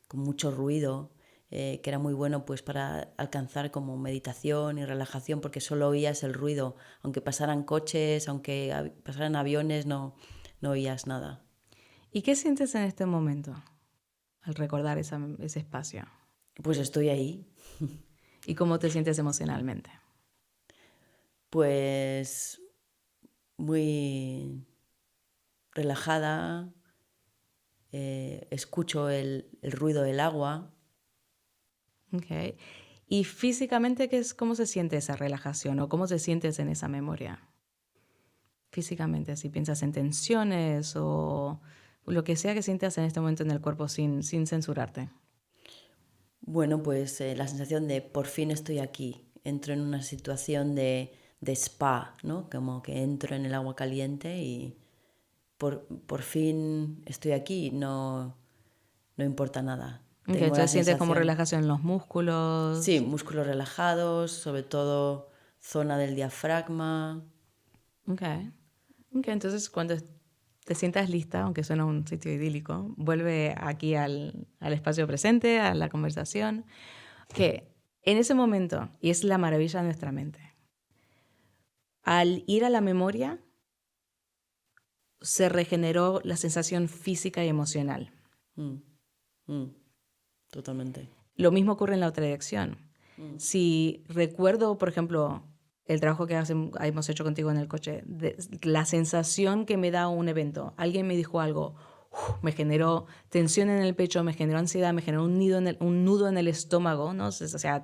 con mucho ruido, que era muy bueno pues para alcanzar como meditación y relajación, porque solo oías el ruido. Aunque pasaran coches, aunque pasaran aviones, no oías nada. ¿Y qué sientes en este momento al recordar ese espacio? Pues estoy ahí. ¿Y cómo te sientes emocionalmente? Pues muy relajada, escucho el ruido del agua. Okay. ¿Y físicamente cómo se siente esa relajación o cómo te sientes en esa memoria? Físicamente, si piensas en tensiones o lo que sea que sientas en este momento en el cuerpo sin censurarte. Bueno, pues la sensación de por fin estoy aquí. Entro en una situación de spa, ¿no? Como que entro en el agua caliente y por fin estoy aquí, no importa nada. Okay, entonces sientes como relajación en los músculos. Sí, músculos relajados, sobre todo zona del diafragma. Okay, entonces cuando te sientas lista, aunque suena un sitio idílico, vuelve aquí al espacio presente, a la conversación, que en ese momento, y es la maravilla de nuestra mente, al ir a la memoria, se regeneró la sensación física y emocional. Totalmente. Lo mismo ocurre en la otra dirección. Si recuerdo, por ejemplo, el trabajo que hemos hecho contigo en el coche, la sensación que me da un evento, alguien me dijo algo, me generó tensión en el pecho, me generó ansiedad, me generó un nudo en el estómago, ¿no? O sea,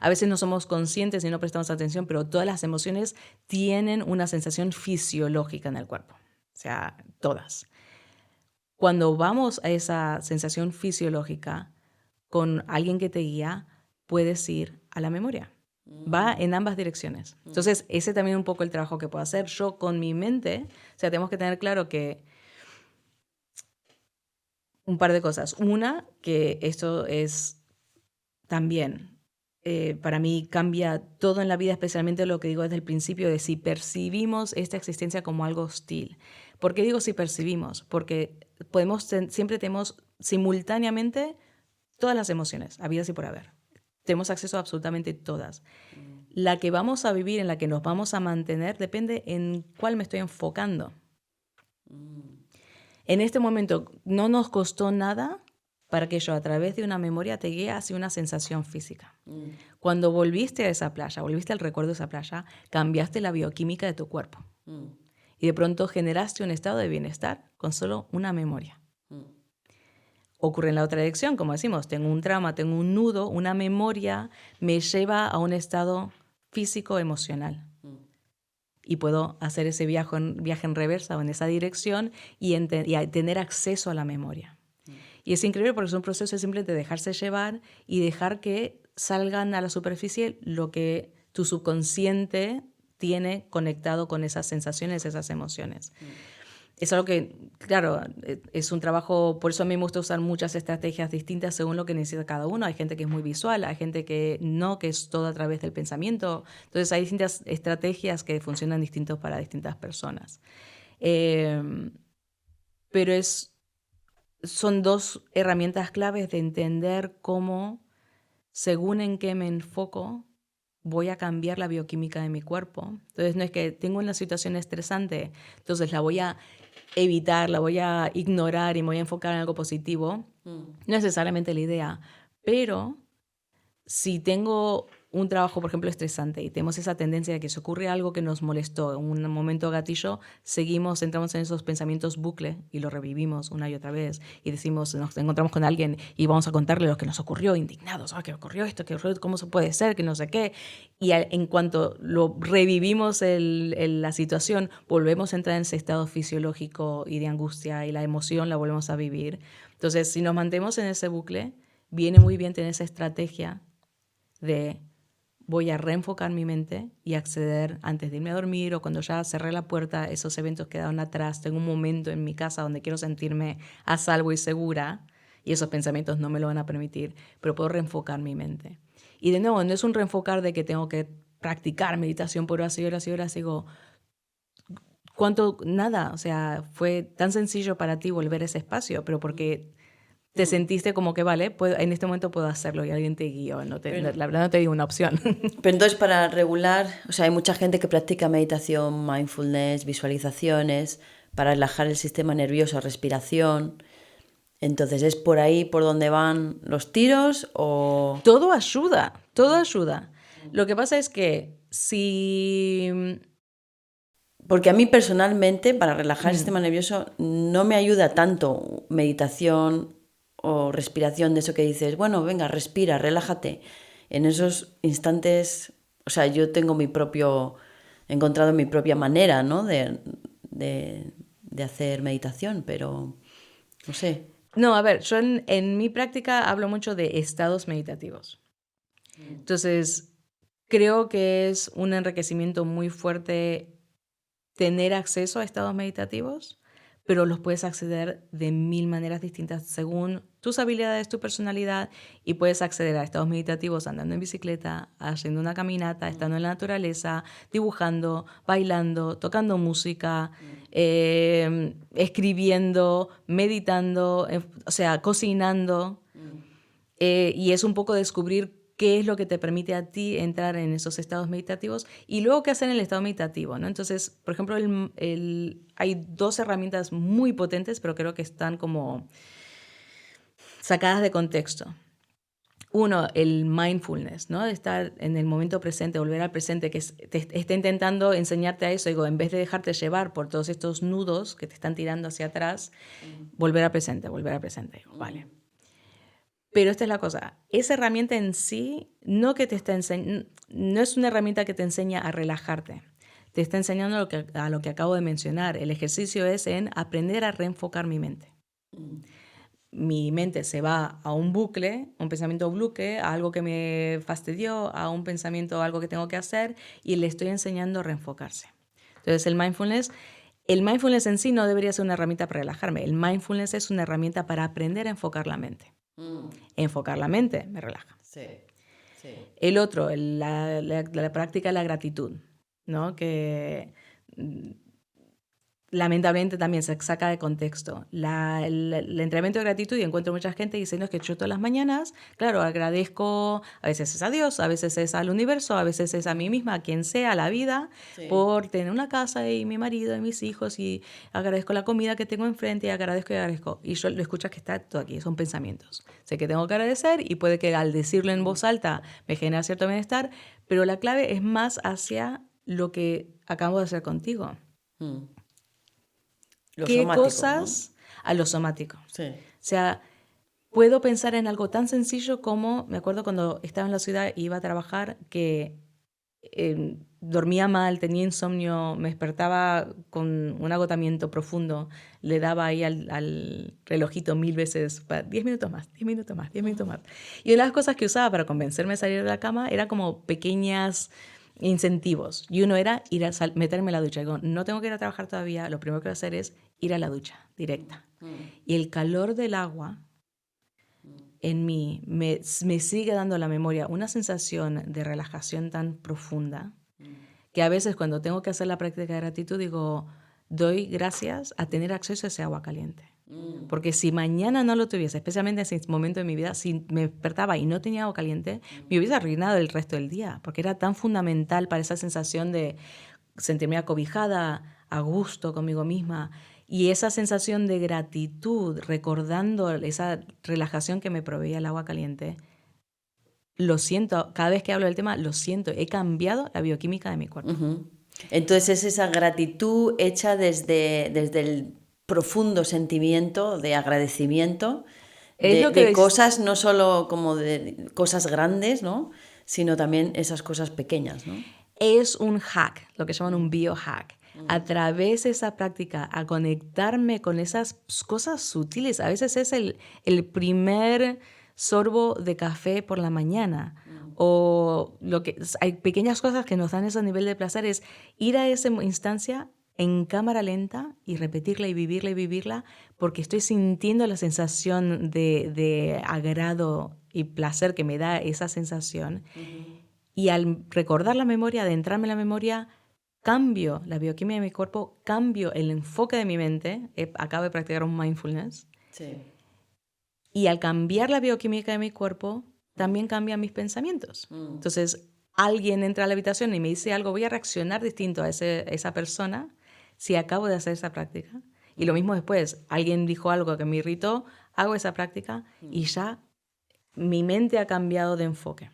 a veces no somos conscientes y no prestamos atención, pero todas las emociones tienen una sensación fisiológica en el cuerpo. O sea, todas. Cuando vamos a esa sensación fisiológica con alguien que te guía, puedes ir a la memoria. Va en ambas direcciones. Entonces, ese también es un poco el trabajo que puedo hacer yo con mi mente. O sea, tenemos que tener claro que un par de cosas. Una, que esto es también para mí cambia todo en la vida, especialmente lo que digo desde el principio de si percibimos esta existencia como algo hostil. ¿Por qué digo si percibimos? Porque siempre tenemos simultáneamente todas las emociones, habidas y por haber. Tenemos acceso a absolutamente todas. La que vamos a vivir, en la que nos vamos a mantener, depende en cuál me estoy enfocando. En este momento no nos costó nada para que yo a través de una memoria te guíe hacia una sensación física. Cuando volviste a esa playa, volviste al recuerdo de esa playa, cambiaste la bioquímica de tu cuerpo. Y de pronto generaste un estado de bienestar con solo una memoria. Ocurre en la otra dirección, como decimos, tengo un trauma, tengo un nudo, una memoria me lleva a un estado físico, emocional. Y puedo hacer ese viaje en reversa o en esa dirección y tener acceso a la memoria. Y es increíble porque es un proceso de simplemente dejarse llevar y dejar que salgan a la superficie lo que tu subconsciente tiene conectado con esas sensaciones, esas emociones. Es algo que, claro, es un trabajo, por eso a mí me gusta usar muchas estrategias distintas según lo que necesita cada uno. Hay gente que es muy visual, hay gente que no, que es todo a través del pensamiento. Entonces hay distintas estrategias que funcionan distintos para distintas personas. Pero son dos herramientas claves de entender cómo, según en qué me enfoco, voy a cambiar la bioquímica de mi cuerpo. Entonces no es que tengo una situación estresante, entonces la voy a evitar, la voy a ignorar y me voy a enfocar en algo positivo. No es necesariamente la idea, pero si tengo un trabajo, por ejemplo, estresante y tenemos esa tendencia de que se ocurre algo que nos molestó, en un momento gatillo, entramos en esos pensamientos bucle y lo revivimos una y otra vez y decimos, nos encontramos con alguien y vamos a contarle lo que nos ocurrió, indignados, ¿qué ocurrió esto? ¿Cómo se puede ser? Que no sé qué. Y en cuanto lo revivimos la situación, volvemos a entrar en ese estado fisiológico y de angustia y la emoción la volvemos a vivir. Entonces, si nos mantenemos en ese bucle, viene muy bien tener esa estrategia de voy a reenfocar mi mente y acceder antes de irme a dormir o cuando ya cerré la puerta, esos eventos quedaron atrás, tengo un momento en mi casa donde quiero sentirme a salvo y segura y esos pensamientos no me lo van a permitir, pero puedo reenfocar mi mente. Y de nuevo, no es un reenfocar de que tengo que practicar meditación por horas y horas y horas, digo, nada, o sea, fue tan sencillo para ti volver a ese espacio, pero porque te sentiste como que, vale, en este momento puedo hacerlo y alguien te guió. La verdad no te digo una opción. Pero entonces para regular, o sea, hay mucha gente que practica meditación, mindfulness, visualizaciones, para relajar el sistema nervioso, respiración. Entonces, ¿es por ahí por donde van los tiros o...? Todo ayuda, todo ayuda. Lo que pasa es que si... Porque a mí personalmente, para relajar el sistema nervioso, no me ayuda tanto meditación o respiración, de eso que dices, bueno, venga, respira, relájate. En esos instantes, o sea, yo tengo he encontrado mi propia manera, ¿no? de hacer meditación, pero no sé. No, a ver, yo en mi práctica hablo mucho de estados meditativos. Entonces, creo que es un enriquecimiento muy fuerte tener acceso a estados meditativos, pero los puedes acceder de 1000 maneras distintas según tus habilidades, tu personalidad, y puedes acceder a estados meditativos andando en bicicleta, haciendo una caminata, estando en la naturaleza, dibujando, bailando, tocando música, escribiendo, meditando, o sea, cocinando. Y es un poco descubrir qué es lo que te permite a ti entrar en esos estados meditativos y luego qué hacer en el estado meditativo, ¿no? Entonces, por ejemplo, hay 2 herramientas muy potentes, pero creo que están como sacadas de contexto. Uno, el mindfulness, ¿no? De estar en el momento presente, volver al presente, que está intentando enseñarte a eso. Digo, en vez de dejarte llevar por todos estos nudos que te están tirando hacia atrás, volver al presente, volver al presente. Digo, vale. Pero esta es la cosa, esa herramienta en sí no es una herramienta que te enseña a relajarte, te está enseñando a lo que acabo de mencionar. El ejercicio es en aprender a reenfocar mi mente. Mi mente se va a un bucle, un pensamiento bucle, a algo que me fastidió, a un pensamiento, a algo que tengo que hacer, y le estoy enseñando a reenfocarse. Entonces el mindfulness en sí no debería ser una herramienta para relajarme. El mindfulness es una herramienta para aprender a enfocar la mente. Enfocar la mente me relaja. Sí. Sí. El otro, la práctica de la gratitud, ¿no? Que lamentablemente también se saca de contexto. El entrenamiento de gratitud, y encuentro mucha gente diciendo que yo todas las mañanas, claro, agradezco, a veces es a Dios, a veces es al universo, a veces es a mí misma, a quien sea, a la vida, Sí. por tener una casa y mi marido y mis hijos, y agradezco la comida que tengo enfrente, y agradezco y agradezco. Y yo lo escuchas que está todo aquí, son pensamientos. Sé que tengo que agradecer y puede que al decirlo en voz alta me genere cierto bienestar, pero la clave es más hacia lo que acabo de hacer contigo. Mm. Lo ¿Qué somático, cosas a lo somático? ¿no? Sí. O sea, puedo pensar en algo tan sencillo como, me acuerdo cuando estaba en la ciudad y iba a trabajar, que dormía mal, tenía insomnio, me despertaba con un agotamiento profundo, le daba ahí al relojito 1000 veces, 10 minutos más, 10 minutos más, 10 minutos más. Y una de las cosas que usaba para convencerme de salir de la cama era como pequeñas incentivos. Y uno era ir a meterme en la ducha. Digo, no tengo que ir a trabajar todavía, lo primero que voy a hacer es ir a la ducha directa. Y el calor del agua en mí me sigue dando a la memoria una sensación de relajación tan profunda que a veces cuando tengo que hacer la práctica de gratitud digo, doy gracias a tener acceso a ese agua caliente. Porque si mañana no lo tuviese, especialmente en ese momento de mi vida, si me despertaba y no tenía agua caliente, me hubiese arruinado el resto del día, porque era tan fundamental para esa sensación de sentirme acobijada, a gusto conmigo misma. Y esa sensación de gratitud, recordando esa relajación que me proveía el agua caliente, lo siento, cada vez que hablo del tema, lo siento, he cambiado la bioquímica de mi cuerpo. Entonces es esa gratitud hecha desde el profundo sentimiento de agradecimiento Es lo que de cosas, no solo como de cosas grandes, ¿no? Sino también esas cosas pequeñas, ¿no? es un hack, lo que llaman un biohack. A través de esa práctica, a conectarme con esas cosas sutiles. A veces es el primer sorbo de café por la mañana. O hay pequeñas cosas que nos dan ese nivel de placer. Es ir a esa instancia en cámara lenta y repetirla y vivirla, porque estoy sintiendo la sensación de agrado y placer que me da esa sensación. Y al recordar la memoria, adentrarme en la memoria, cambio la bioquímica de mi cuerpo, cambio el enfoque de mi mente. Acabo de practicar un mindfulness. Sí. Y al cambiar la bioquímica de mi cuerpo, también cambian mis pensamientos. Entonces, alguien entra a la habitación y me dice algo, voy a reaccionar distinto a esa persona si acabo de hacer esa práctica. Y lo mismo después, alguien dijo algo que me irritó, hago esa práctica y ya mi mente ha cambiado de enfoque.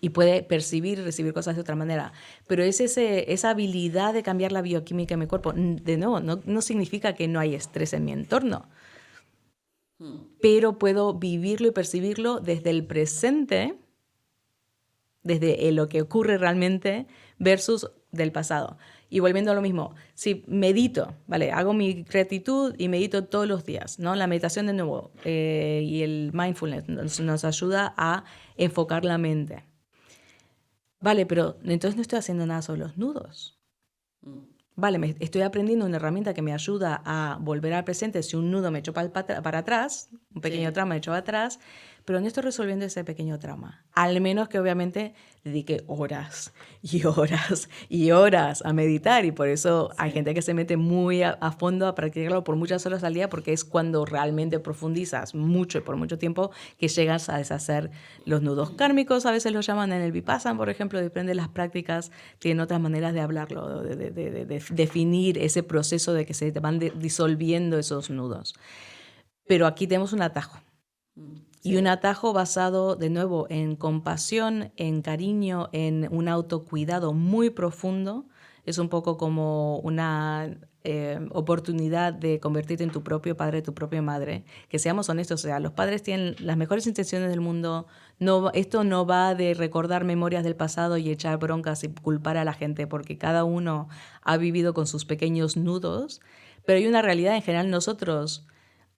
Y puede percibir y recibir cosas de otra manera. Pero es esa habilidad de cambiar la bioquímica en mi cuerpo. De nuevo, no significa que no hay estrés en mi entorno. Pero puedo vivirlo y percibirlo desde el presente, desde lo que ocurre realmente, versus del pasado. Y volviendo a lo mismo, si medito, ¿vale? Hago mi gratitud y medito todos los días, ¿no? La meditación de nuevo y el mindfulness nos ayuda a enfocar la mente. Vale, pero entonces no estoy haciendo nada sobre los nudos. Vale, estoy aprendiendo una herramienta que me ayuda a volver al presente si un nudo me echó para atrás, un pequeño trauma me echó para atrás, pero no estoy resolviendo ese pequeño trauma. Al menos que obviamente dedique horas y horas y horas a meditar, y por eso hay gente que se mete muy a fondo a practicarlo por muchas horas al día, porque es cuando realmente profundizas mucho y por mucho tiempo que llegas a deshacer los nudos kármicos. A veces lo llaman en el Vipassana, por ejemplo, depende de las prácticas, tienen otras maneras de hablarlo, de definir ese proceso de que se van disolviendo esos nudos. Pero aquí tenemos un atajo. Y un atajo basado, de nuevo, en compasión, en cariño, en un autocuidado muy profundo. Es un poco como una oportunidad de convertirte en tu propio padre, tu propia madre. Que seamos honestos, o sea, los padres tienen las mejores intenciones del mundo. Esto no va de recordar memorias del pasado y echar broncas y culpar a la gente, porque cada uno ha vivido con sus pequeños nudos. Pero hay una realidad en general,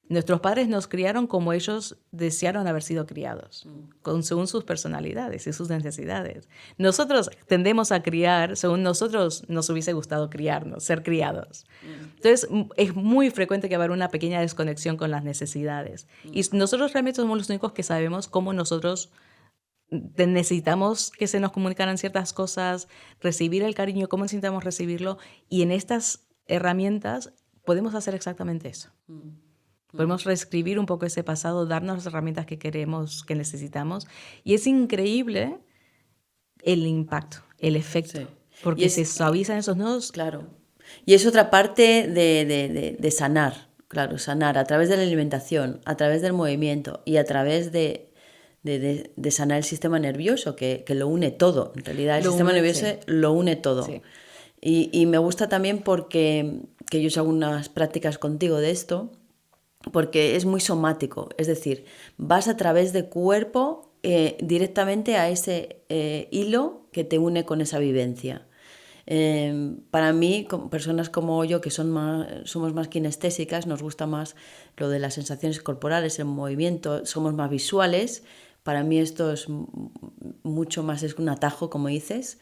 nuestros padres nos criaron como ellos desearon haber sido criados, según sus personalidades y sus necesidades. Nosotros tendemos a criar según nosotros nos hubiese gustado criarnos, ser criados. Entonces, es muy frecuente que va a haber una pequeña desconexión con las necesidades. Y nosotros realmente somos los únicos que sabemos cómo nosotros necesitamos que se nos comunicaran ciertas cosas, recibir el cariño, cómo necesitamos recibirlo, y en estas herramientas podemos hacer exactamente eso. Podemos reescribir un poco ese pasado, darnos las herramientas que queremos, que necesitamos, y es increíble el impacto, el efecto, Sí. porque se suavizan esos nudos. Claro. Y es otra parte de sanar, claro, sanar a través de la alimentación, a través del movimiento y a través de sanar el sistema nervioso, que lo une todo. En realidad el sistema nervioso lo une todo. Sí. Y me gusta también porque que yo hago unas prácticas contigo de esto, porque es muy somático, es decir, vas a través de cuerpo directamente a ese hilo que te une con esa vivencia. Para mí, personas como yo que somos más kinestésicas, nos gusta más lo de las sensaciones corporales, el movimiento, somos más visuales. Para mí esto es mucho más, es un atajo, como dices,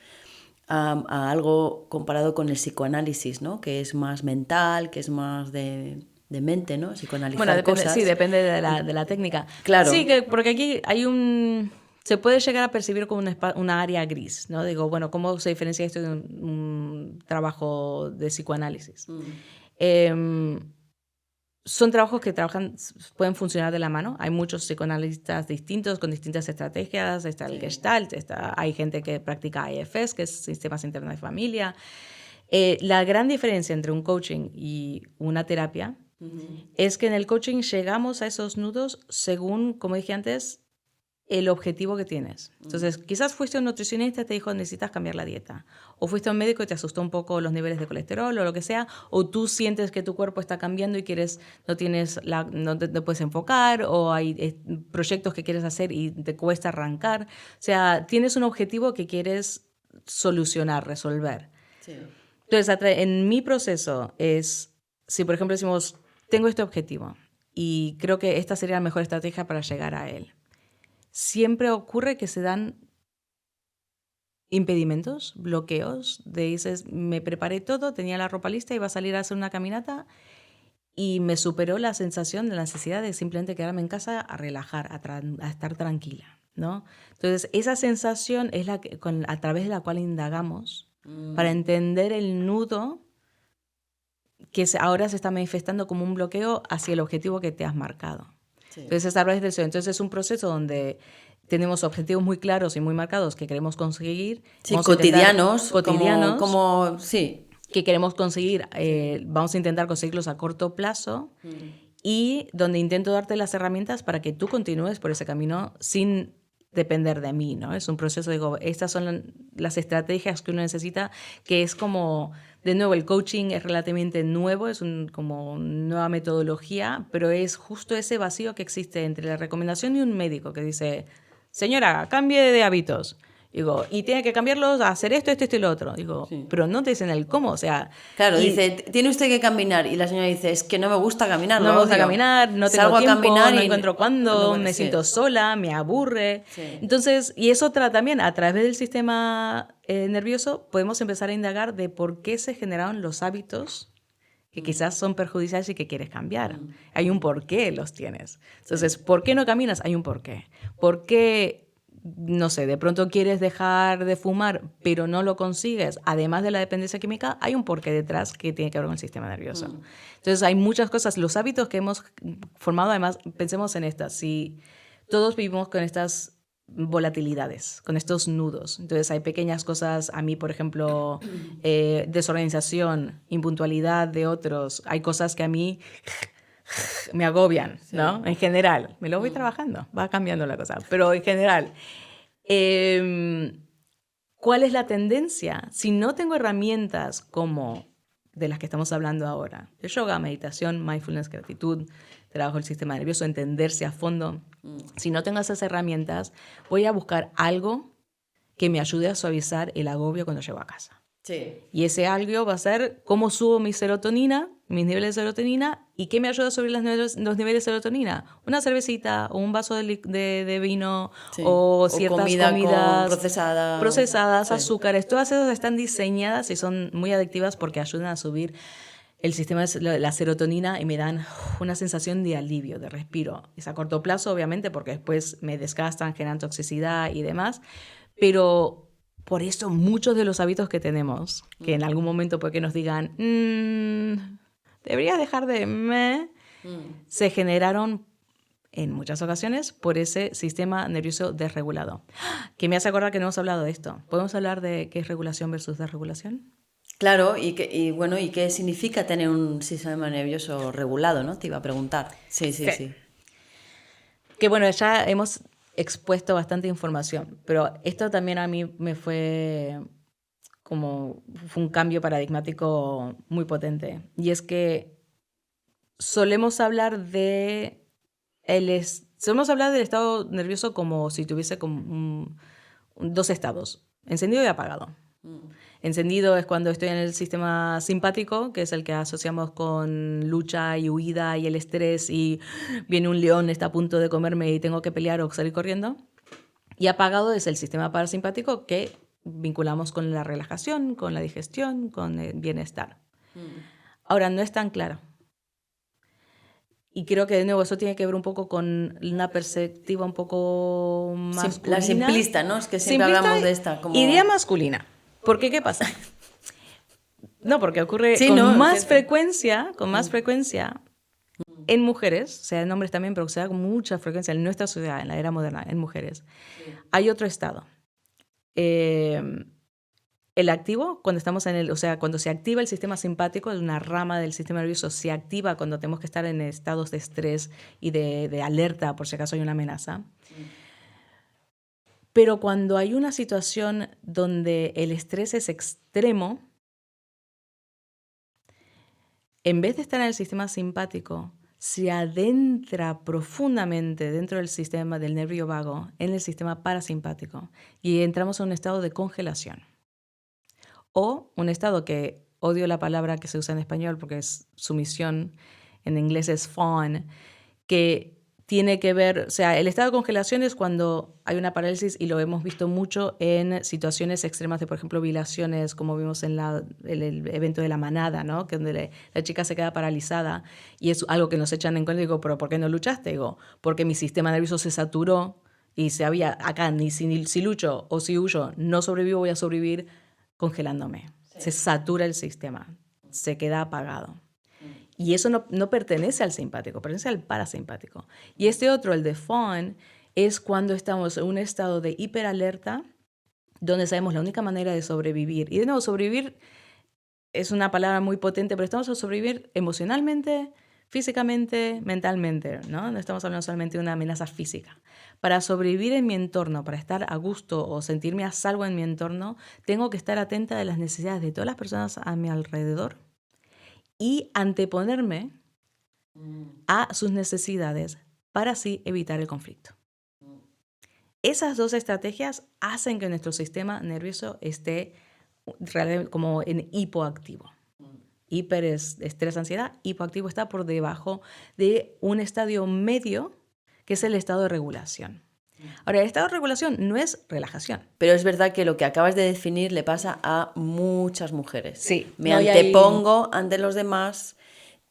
a algo comparado con el psicoanálisis, ¿no? Que es más mental, que es más de mente, ¿no? Psicoanalizar Bueno, depende, cosas. sí, depende de la técnica. Claro. Sí, porque aquí hay se puede llegar a percibir como una área gris, ¿no? Digo, bueno, ¿cómo se diferencia esto de un trabajo de psicoanálisis? Son trabajos que pueden funcionar de la mano. Hay muchos psicoanalistas distintos con distintas estrategias. Está el Gestalt, hay gente que practica IFS, que es Sistemas Internos de Familia. La gran diferencia entre un coaching y una terapia es que en el coaching llegamos a esos nudos según, como dije antes, el objetivo que tienes. Entonces, quizás fuiste a un nutricionista y te dijo necesitas cambiar la dieta. O fuiste a un médico y te asustó un poco los niveles de colesterol o lo que sea. O tú sientes que tu cuerpo está cambiando y no te puedes enfocar. O hay proyectos que quieres hacer y te cuesta arrancar. O sea, tienes un objetivo que quieres solucionar, resolver. Sí. Entonces, en mi proceso es, si por ejemplo decimos, tengo este objetivo y creo que esta sería la mejor estrategia para llegar a él. Siempre ocurre que se dan impedimentos, bloqueos, dices, me preparé todo, tenía la ropa lista, iba a salir a hacer una caminata y me superó la sensación de la necesidad de simplemente quedarme en casa a relajar, a estar tranquila, ¿no? Entonces, esa sensación es a través de la cual indagamos para entender el nudo que ahora se está manifestando como un bloqueo hacia el objetivo que te has marcado. Sí. Entonces, a través de eso. Entonces, es un proceso donde tenemos objetivos muy claros y muy marcados que queremos conseguir. Sí, cotidianos. Sí. Que queremos conseguir. Vamos a intentar conseguirlos a corto plazo y donde intento darte las herramientas para que tú continúes por ese camino sin depender de mí, ¿no? Es un proceso, digo, estas son las estrategias que uno necesita, que es como, de nuevo, el coaching es relativamente nuevo, es como nueva metodología, pero es justo ese vacío que existe entre la recomendación de un médico que dice, señora, cambie de hábitos. Digo, y tiene que cambiarlos a hacer esto y lo otro. Digo, sí. Pero no te dicen el cómo, o sea... Claro, dice, tiene usted que caminar. Y la señora dice, es que no me gusta caminar. No me gusta caminar, no tengo tiempo, caminar no encuentro cuándo, me siento sola, me aburre. Sí. Entonces, y eso también, a través del sistema nervioso, podemos empezar a indagar de por qué se generaron los hábitos que quizás son perjudiciales y que quieres cambiar. Hay un por qué los tienes. Entonces, ¿por qué no caminas? Hay un por qué. ¿Por qué...? No sé, de pronto quieres dejar de fumar, pero no lo consigues, además de la dependencia química, hay un porqué detrás que tiene que ver con el sistema nervioso. Entonces hay muchas cosas, los hábitos que hemos formado, además, pensemos en estas, si todos vivimos con estas volatilidades, con estos nudos, entonces hay pequeñas cosas, a mí, por ejemplo, desorganización, impuntualidad de otros, hay cosas que a mí... me agobian, ¿no? Sí. En general. Me lo voy trabajando, va cambiando la cosa. Pero en general, ¿cuál es la tendencia? Si no tengo herramientas como de las que estamos hablando ahora, de yoga, meditación, mindfulness, gratitud, trabajo del sistema nervioso, entenderse a fondo, si no tengo esas herramientas, voy a buscar algo que me ayude a suavizar el agobio cuando llego a casa. Sí. Y ese algo va a ser cómo subo mi serotonina, mis niveles de serotonina, y qué me ayuda a subir los niveles de serotonina. Una cervecita o un vaso de vino, sí. o ciertas comidas procesadas, sí. azúcares, todas esas están diseñadas y son muy adictivas porque ayudan a subir el sistema es la serotonina y me dan una sensación de alivio, de respiro. Es a corto plazo, obviamente, porque después me desgastan, generan toxicidad y demás, pero por eso muchos de los hábitos que tenemos, que en algún momento puede que nos digan, deberías dejar de se generaron en muchas ocasiones por ese sistema nervioso desregulado. Que me hace acordar que no hemos hablado de esto. ¿Podemos hablar de qué es regulación versus desregulación? Claro, y qué significa tener un sistema nervioso regulado, ¿no? Te iba a preguntar. Sí. Que bueno, ya hemos expuesto bastante información, pero esto también a mí me fue un cambio paradigmático muy potente. Y es que solemos hablar solemos hablar del estado nervioso como si tuviese dos estados, encendido y apagado. Encendido es cuando estoy en el sistema simpático, que es el que asociamos con lucha y huida y el estrés y viene un león, está a punto de comerme y tengo que pelear o salir corriendo. Y apagado es el sistema parasimpático que vinculamos con la relajación, con la digestión, con el bienestar. Ahora, no es tan claro. Y creo que, de nuevo, eso tiene que ver un poco con una perspectiva un poco masculina. La simplista, ¿no? Es que siempre hablamos de esta. Idea masculina. ¿Por qué? ¿Qué pasa? No, porque ocurre más frecuencia en mujeres, o sea, en hombres también, pero se da con mucha frecuencia en nuestra sociedad, en la era moderna, en mujeres. Sí. Hay otro estado. El activo, cuando estamos cuando se activa el sistema simpático, es una rama del sistema nervioso, se activa cuando tenemos que estar en estados de estrés y de alerta por si acaso hay una amenaza. Pero cuando hay una situación donde el estrés es extremo, en vez de estar en el sistema simpático, se adentra profundamente dentro del sistema del nervio vago, en el sistema parasimpático, y entramos a un estado de congelación. O un estado que, odio la palabra que se usa en español porque es sumisión, en inglés es fawn, que tiene que ver, o sea, el estado de congelación es cuando hay una parálisis y lo hemos visto mucho en situaciones extremas de, por ejemplo, violaciones, como vimos en el evento de la manada, ¿no? Que donde la chica se queda paralizada y es algo que nos echan en cuenta. Digo, ¿pero por qué no luchaste? Digo, porque mi sistema nervioso se saturó y acá si lucho o si huyo, no sobrevivo, voy a sobrevivir congelándome. Sí. Se satura el sistema, se queda apagado. Y eso no pertenece al simpático, pertenece al parasimpático. Y este otro, el de fawn, es cuando estamos en un estado de hiperalerta, donde sabemos la única manera de sobrevivir. Y de nuevo, sobrevivir es una palabra muy potente, pero estamos a sobrevivir emocionalmente, físicamente, mentalmente, ¿no? No estamos hablando solamente de una amenaza física. Para sobrevivir en mi entorno, para estar a gusto o sentirme a salvo en mi entorno, tengo que estar atenta de las necesidades de todas las personas a mi alrededor y anteponerme a sus necesidades para así evitar el conflicto. Esas dos estrategias hacen que nuestro sistema nervioso esté como en hipoactivo. Hiper es estrés, ansiedad, hipoactivo está por debajo de un estadio medio que es el estado de regulación. Ahora, el estado de regulación no es relajación. Pero es verdad que lo que acabas de definir le pasa a muchas mujeres. Sí. Me antepongo ante los demás,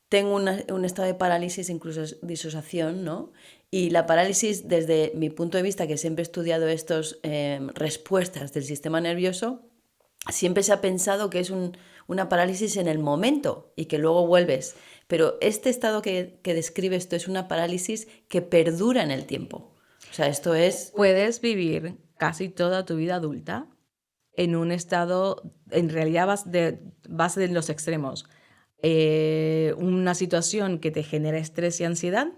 tengo un estado de parálisis, incluso disociación, ¿no? Y la parálisis, desde mi punto de vista, que siempre he estudiado estas respuestas del sistema nervioso, siempre se ha pensado que es una parálisis en el momento y que luego vuelves. Pero este estado que describes tú es una parálisis que perdura en el tiempo. O sea, esto es... Puedes vivir casi toda tu vida adulta en un estado, en realidad vas de los extremos. Una situación que te genera estrés y ansiedad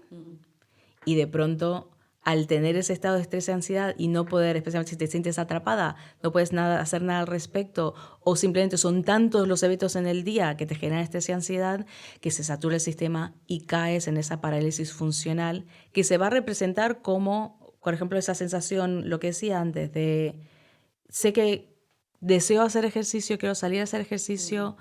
y de pronto al tener ese estado de estrés y ansiedad y no poder, especialmente si te sientes atrapada, no puedes hacer nada al respecto o simplemente son tantos los eventos en el día que te generan estrés y ansiedad que se satura el sistema y caes en esa parálisis funcional que se va a representar como, por ejemplo, esa sensación, lo que decía antes, de sé que deseo hacer ejercicio, quiero salir a hacer ejercicio,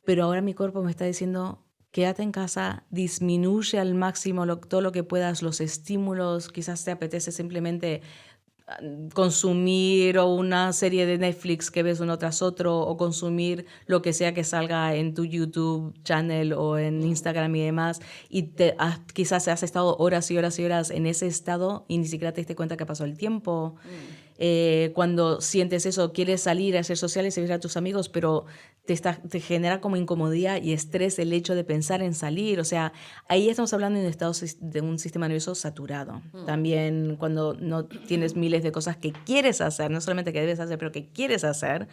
pero ahora mi cuerpo me está diciendo... Quédate en casa, disminuye al máximo todo lo que puedas los estímulos, quizás te apetece simplemente consumir o una serie de Netflix que ves uno tras otro, o consumir lo que sea que salga en tu YouTube channel o en Instagram y demás, y quizás has estado horas y horas y horas en ese estado y ni siquiera te diste cuenta que pasó el tiempo. Cuando sientes eso, quieres salir a ser sociales y ver a tus amigos, pero te genera como incomodidad y estrés el hecho de pensar en salir. O sea, ahí estamos hablando de un estado de un sistema nervioso saturado. También cuando no tienes miles de cosas que quieres hacer, no solamente que debes hacer, pero que quieres hacer,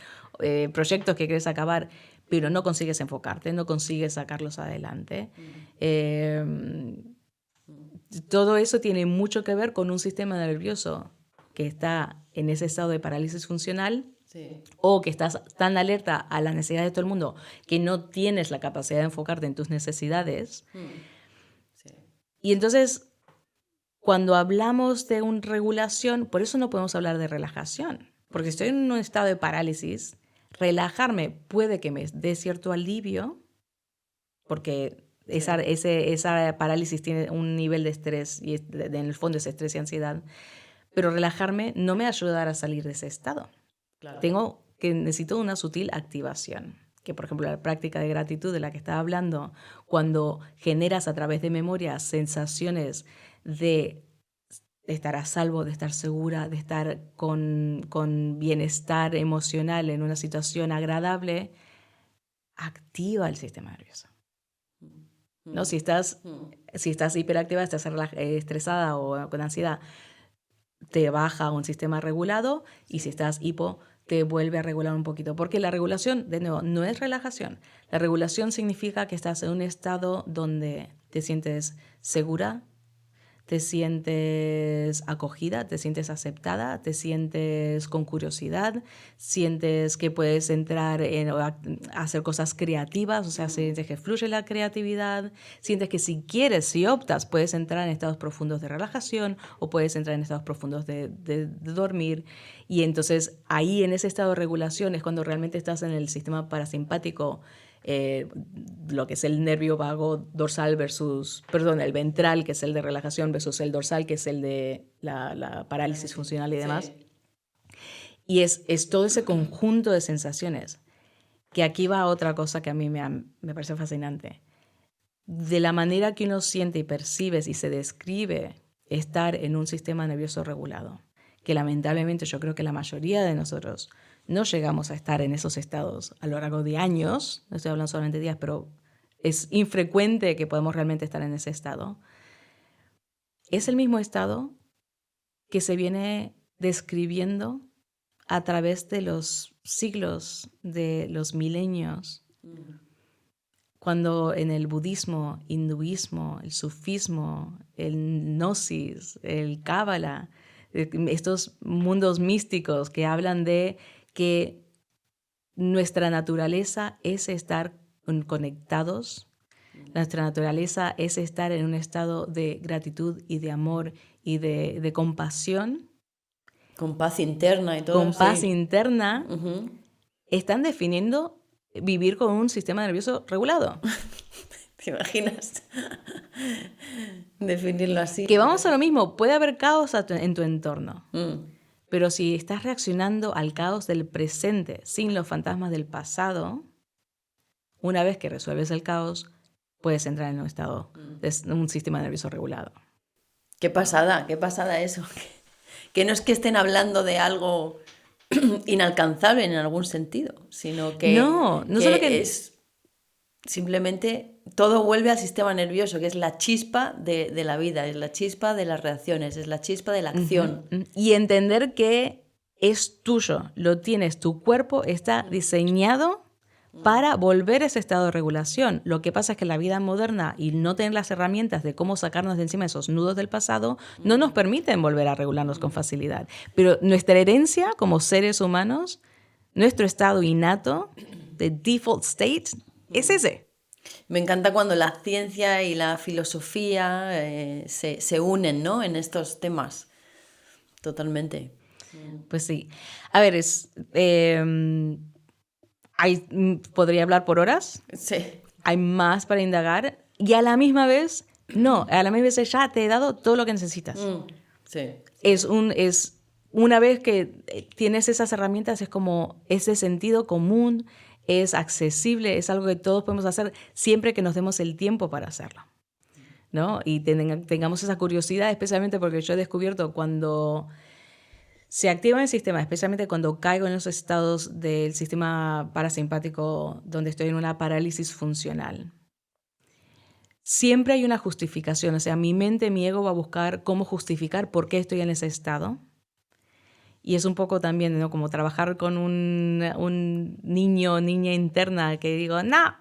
proyectos que quieres acabar, pero no consigues enfocarte, no consigues sacarlos adelante. Todo eso tiene mucho que ver con un sistema nervioso que está en ese estado de parálisis funcional, sí, o que estás tan alerta a las necesidades de todo el mundo que no tienes la capacidad de enfocarte en tus necesidades. Sí. Y entonces, cuando hablamos de una regulación, por eso no podemos hablar de relajación, porque estoy en un estado de parálisis, relajarme puede que me dé cierto alivio, porque esa parálisis tiene un nivel de estrés, y en el fondo es estrés y ansiedad, pero relajarme no me ayudará a salir de ese estado. Claro. Necesito una sutil activación, que por ejemplo la práctica de gratitud de la que estaba hablando, cuando generas a través de memoria sensaciones de estar a salvo, de estar segura, de estar con bienestar emocional en una situación agradable, activa el sistema nervioso. ¿No? Si estás hiperactiva, estás estresada o con ansiedad, te baja a un sistema regulado, y si estás hipo, te vuelve a regular un poquito. Porque la regulación, de nuevo, no es relajación. La regulación significa que estás en un estado donde te sientes segura, te sientes acogida, te sientes aceptada, te sientes con curiosidad, sientes que puedes entrar a hacer cosas creativas, o sea, sientes que fluye la creatividad, sientes que si quieres, si optas, puedes entrar en estados profundos de relajación o puedes entrar en estados profundos de dormir. Y entonces ahí en ese estado de regulación es cuando realmente estás en el sistema parasimpático, lo que es el nervio vago dorsal el ventral, que es el de relajación, versus el dorsal, que es el de la parálisis funcional y demás. Sí. Y es todo ese conjunto de sensaciones, que aquí va otra cosa que a mí me parece fascinante. De la manera que uno siente y percibe y se describe estar en un sistema nervioso regulado, que lamentablemente yo creo que la mayoría de nosotros no llegamos a estar en esos estados a lo largo de años, no estoy hablando solamente de días, pero es infrecuente que podamos realmente estar en ese estado. Es el mismo estado que se viene describiendo a través de los siglos, de los milenios, cuando en el budismo, hinduismo, el sufismo, el gnosis, el cábala, estos mundos místicos que hablan de que nuestra naturaleza es estar conectados, nuestra naturaleza es estar en un estado de gratitud y de amor y de compasión. Con paz interna y todo. Con paz interna, están definiendo vivir con un sistema nervioso regulado. ¿Te imaginas? Definirlo así. Que vamos a lo mismo, puede haber caos en tu entorno. Pero si estás reaccionando al caos del presente sin los fantasmas del pasado, una vez que resuelves el caos, puedes entrar en un estado de un sistema nervioso regulado. Qué pasada eso. Que no es que estén hablando de algo inalcanzable en algún sentido, sino que, no solo que es simplemente todo vuelve al sistema nervioso, que es la chispa de la vida, es la chispa de las reacciones, es la chispa de la acción. Y entender que es tuyo, lo tienes, tu cuerpo está diseñado para volver a ese estado de regulación. Lo que pasa es que la vida moderna y no tener las herramientas de cómo sacarnos de encima esos nudos del pasado no nos permiten volver a regularnos con facilidad. Pero nuestra herencia como seres humanos, nuestro estado innato, the default state, es ese. Me encanta cuando la ciencia y la filosofía se unen, ¿no?, en estos temas. Totalmente. Pues sí. A ver, podría hablar por horas. Sí. Hay más para indagar. Y a la misma vez, no. A la misma vez ya te he dado todo lo que necesitas. Sí. una vez que tienes esas herramientas es como ese sentido común, es accesible, es algo que todos podemos hacer siempre que nos demos el tiempo para hacerlo, ¿no? Y tengamos esa curiosidad, especialmente porque yo he descubierto cuando se activa el sistema, especialmente cuando caigo en los estados del sistema parasimpático donde estoy en una parálisis funcional. Siempre hay una justificación, o sea, mi mente, mi ego va a buscar cómo justificar por qué estoy en ese estado. Y es un poco también, ¿no? Como trabajar con un niño o niña interna que digo, no,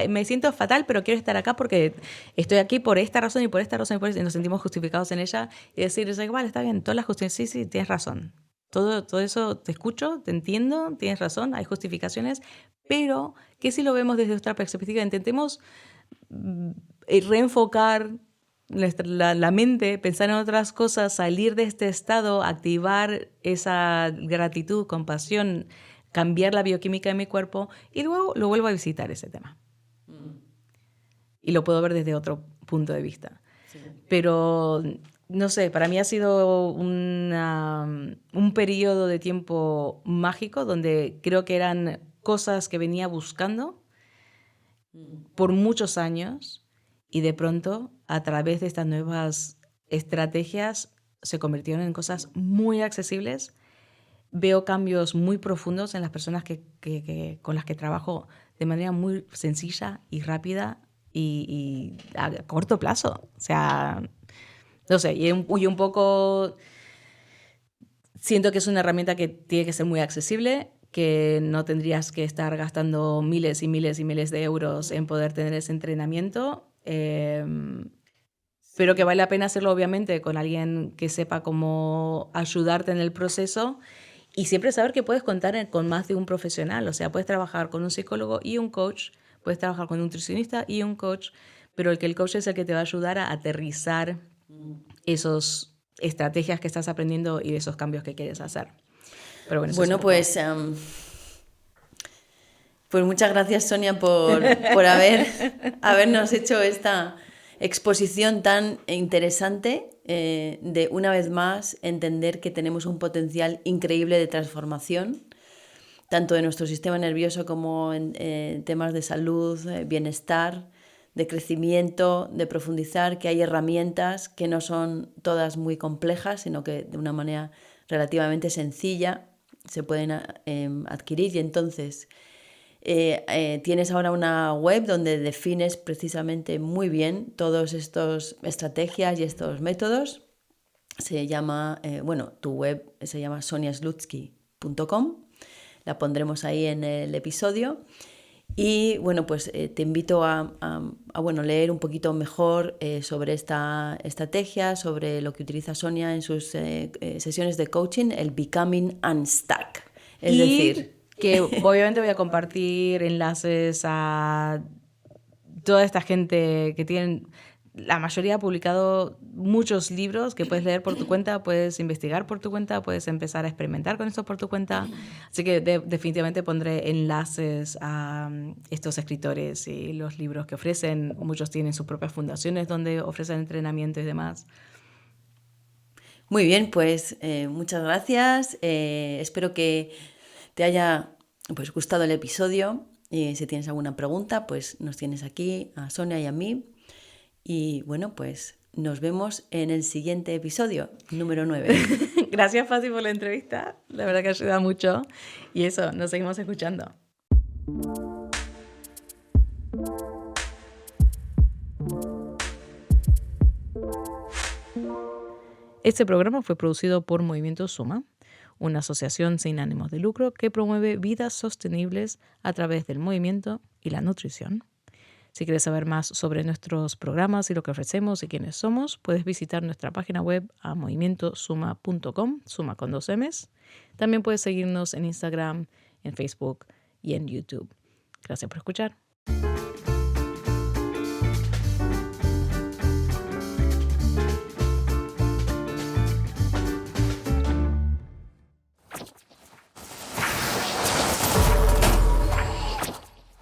me siento fatal, pero quiero estar acá porque estoy aquí por esta razón y por esta razón y por esta, y nos sentimos justificados en ella. Y decir, vale, está bien, todas las justificaciones, sí, tienes razón. Todo eso te escucho, te entiendo, tienes razón, hay justificaciones, pero que si lo vemos desde otra perspectiva, intentemos reenfocar la mente, pensar en otras cosas, salir de este estado, activar esa gratitud, compasión, cambiar la bioquímica de mi cuerpo y luego lo vuelvo a visitar ese tema. Y lo puedo ver desde otro punto de vista. Sí. Pero, no sé, para mí ha sido un periodo de tiempo mágico donde creo que eran cosas que venía buscando por muchos años y de pronto, a través de estas nuevas estrategias, se convirtieron en cosas muy accesibles. Veo cambios muy profundos en las personas con las que trabajo de manera muy sencilla y rápida y a corto plazo. O sea, no sé, y un poco siento que es una herramienta que tiene que ser muy accesible, que no tendrías que estar gastando miles y miles y miles de euros en poder tener ese entrenamiento, pero que vale la pena hacerlo obviamente con alguien que sepa cómo ayudarte en el proceso y siempre saber que puedes contar con más de un profesional, o sea, puedes trabajar con un psicólogo y un coach, puedes trabajar con un nutricionista y un coach, pero el coach es el que te va a ayudar a aterrizar esas estrategias que estás aprendiendo y esos cambios que quieres hacer. Pero bueno, pues muchas gracias, Sonia, por habernos hecho esta exposición tan interesante de, una vez más, entender que tenemos un potencial increíble de transformación, tanto de nuestro sistema nervioso como en temas de salud, bienestar, de crecimiento, de profundizar, que hay herramientas que no son todas muy complejas, sino que de una manera relativamente sencilla se pueden adquirir. Y entonces tienes ahora una web donde defines precisamente muy bien todas estas estrategias y estos métodos. Se llama, tu web se llama soniaslutsky.com. La pondremos ahí en el episodio. Y bueno, pues te invito a leer un poquito mejor sobre esta estrategia, sobre lo que utiliza Sonia en sus sesiones de coaching, el Becoming Unstuck. Es decir, que obviamente voy a compartir enlaces a toda esta gente que tienen, la mayoría ha publicado muchos libros que puedes leer por tu cuenta, puedes investigar por tu cuenta, puedes empezar a experimentar con esto por tu cuenta. Así que definitivamente pondré enlaces a estos escritores y los libros que ofrecen. Muchos tienen sus propias fundaciones donde ofrecen entrenamiento y demás. Muy bien, pues muchas gracias. Espero que te haya gustado el episodio. Si tienes alguna pregunta, pues nos tienes aquí, a Sonia y a mí. Y bueno, pues nos vemos en el siguiente episodio, número 9. Gracias, Fasi, por la entrevista. La verdad que ayuda mucho. Y eso, nos seguimos escuchando. Este programa fue producido por Movimiento Suma, una asociación sin ánimos de lucro que promueve vidas sostenibles a través del movimiento y la nutrición. Si quieres saber más sobre nuestros programas y lo que ofrecemos y quiénes somos, puedes visitar nuestra página web a movimientosuma.com, suma con 2 M's. También puedes seguirnos en Instagram, en Facebook y en YouTube. Gracias por escuchar.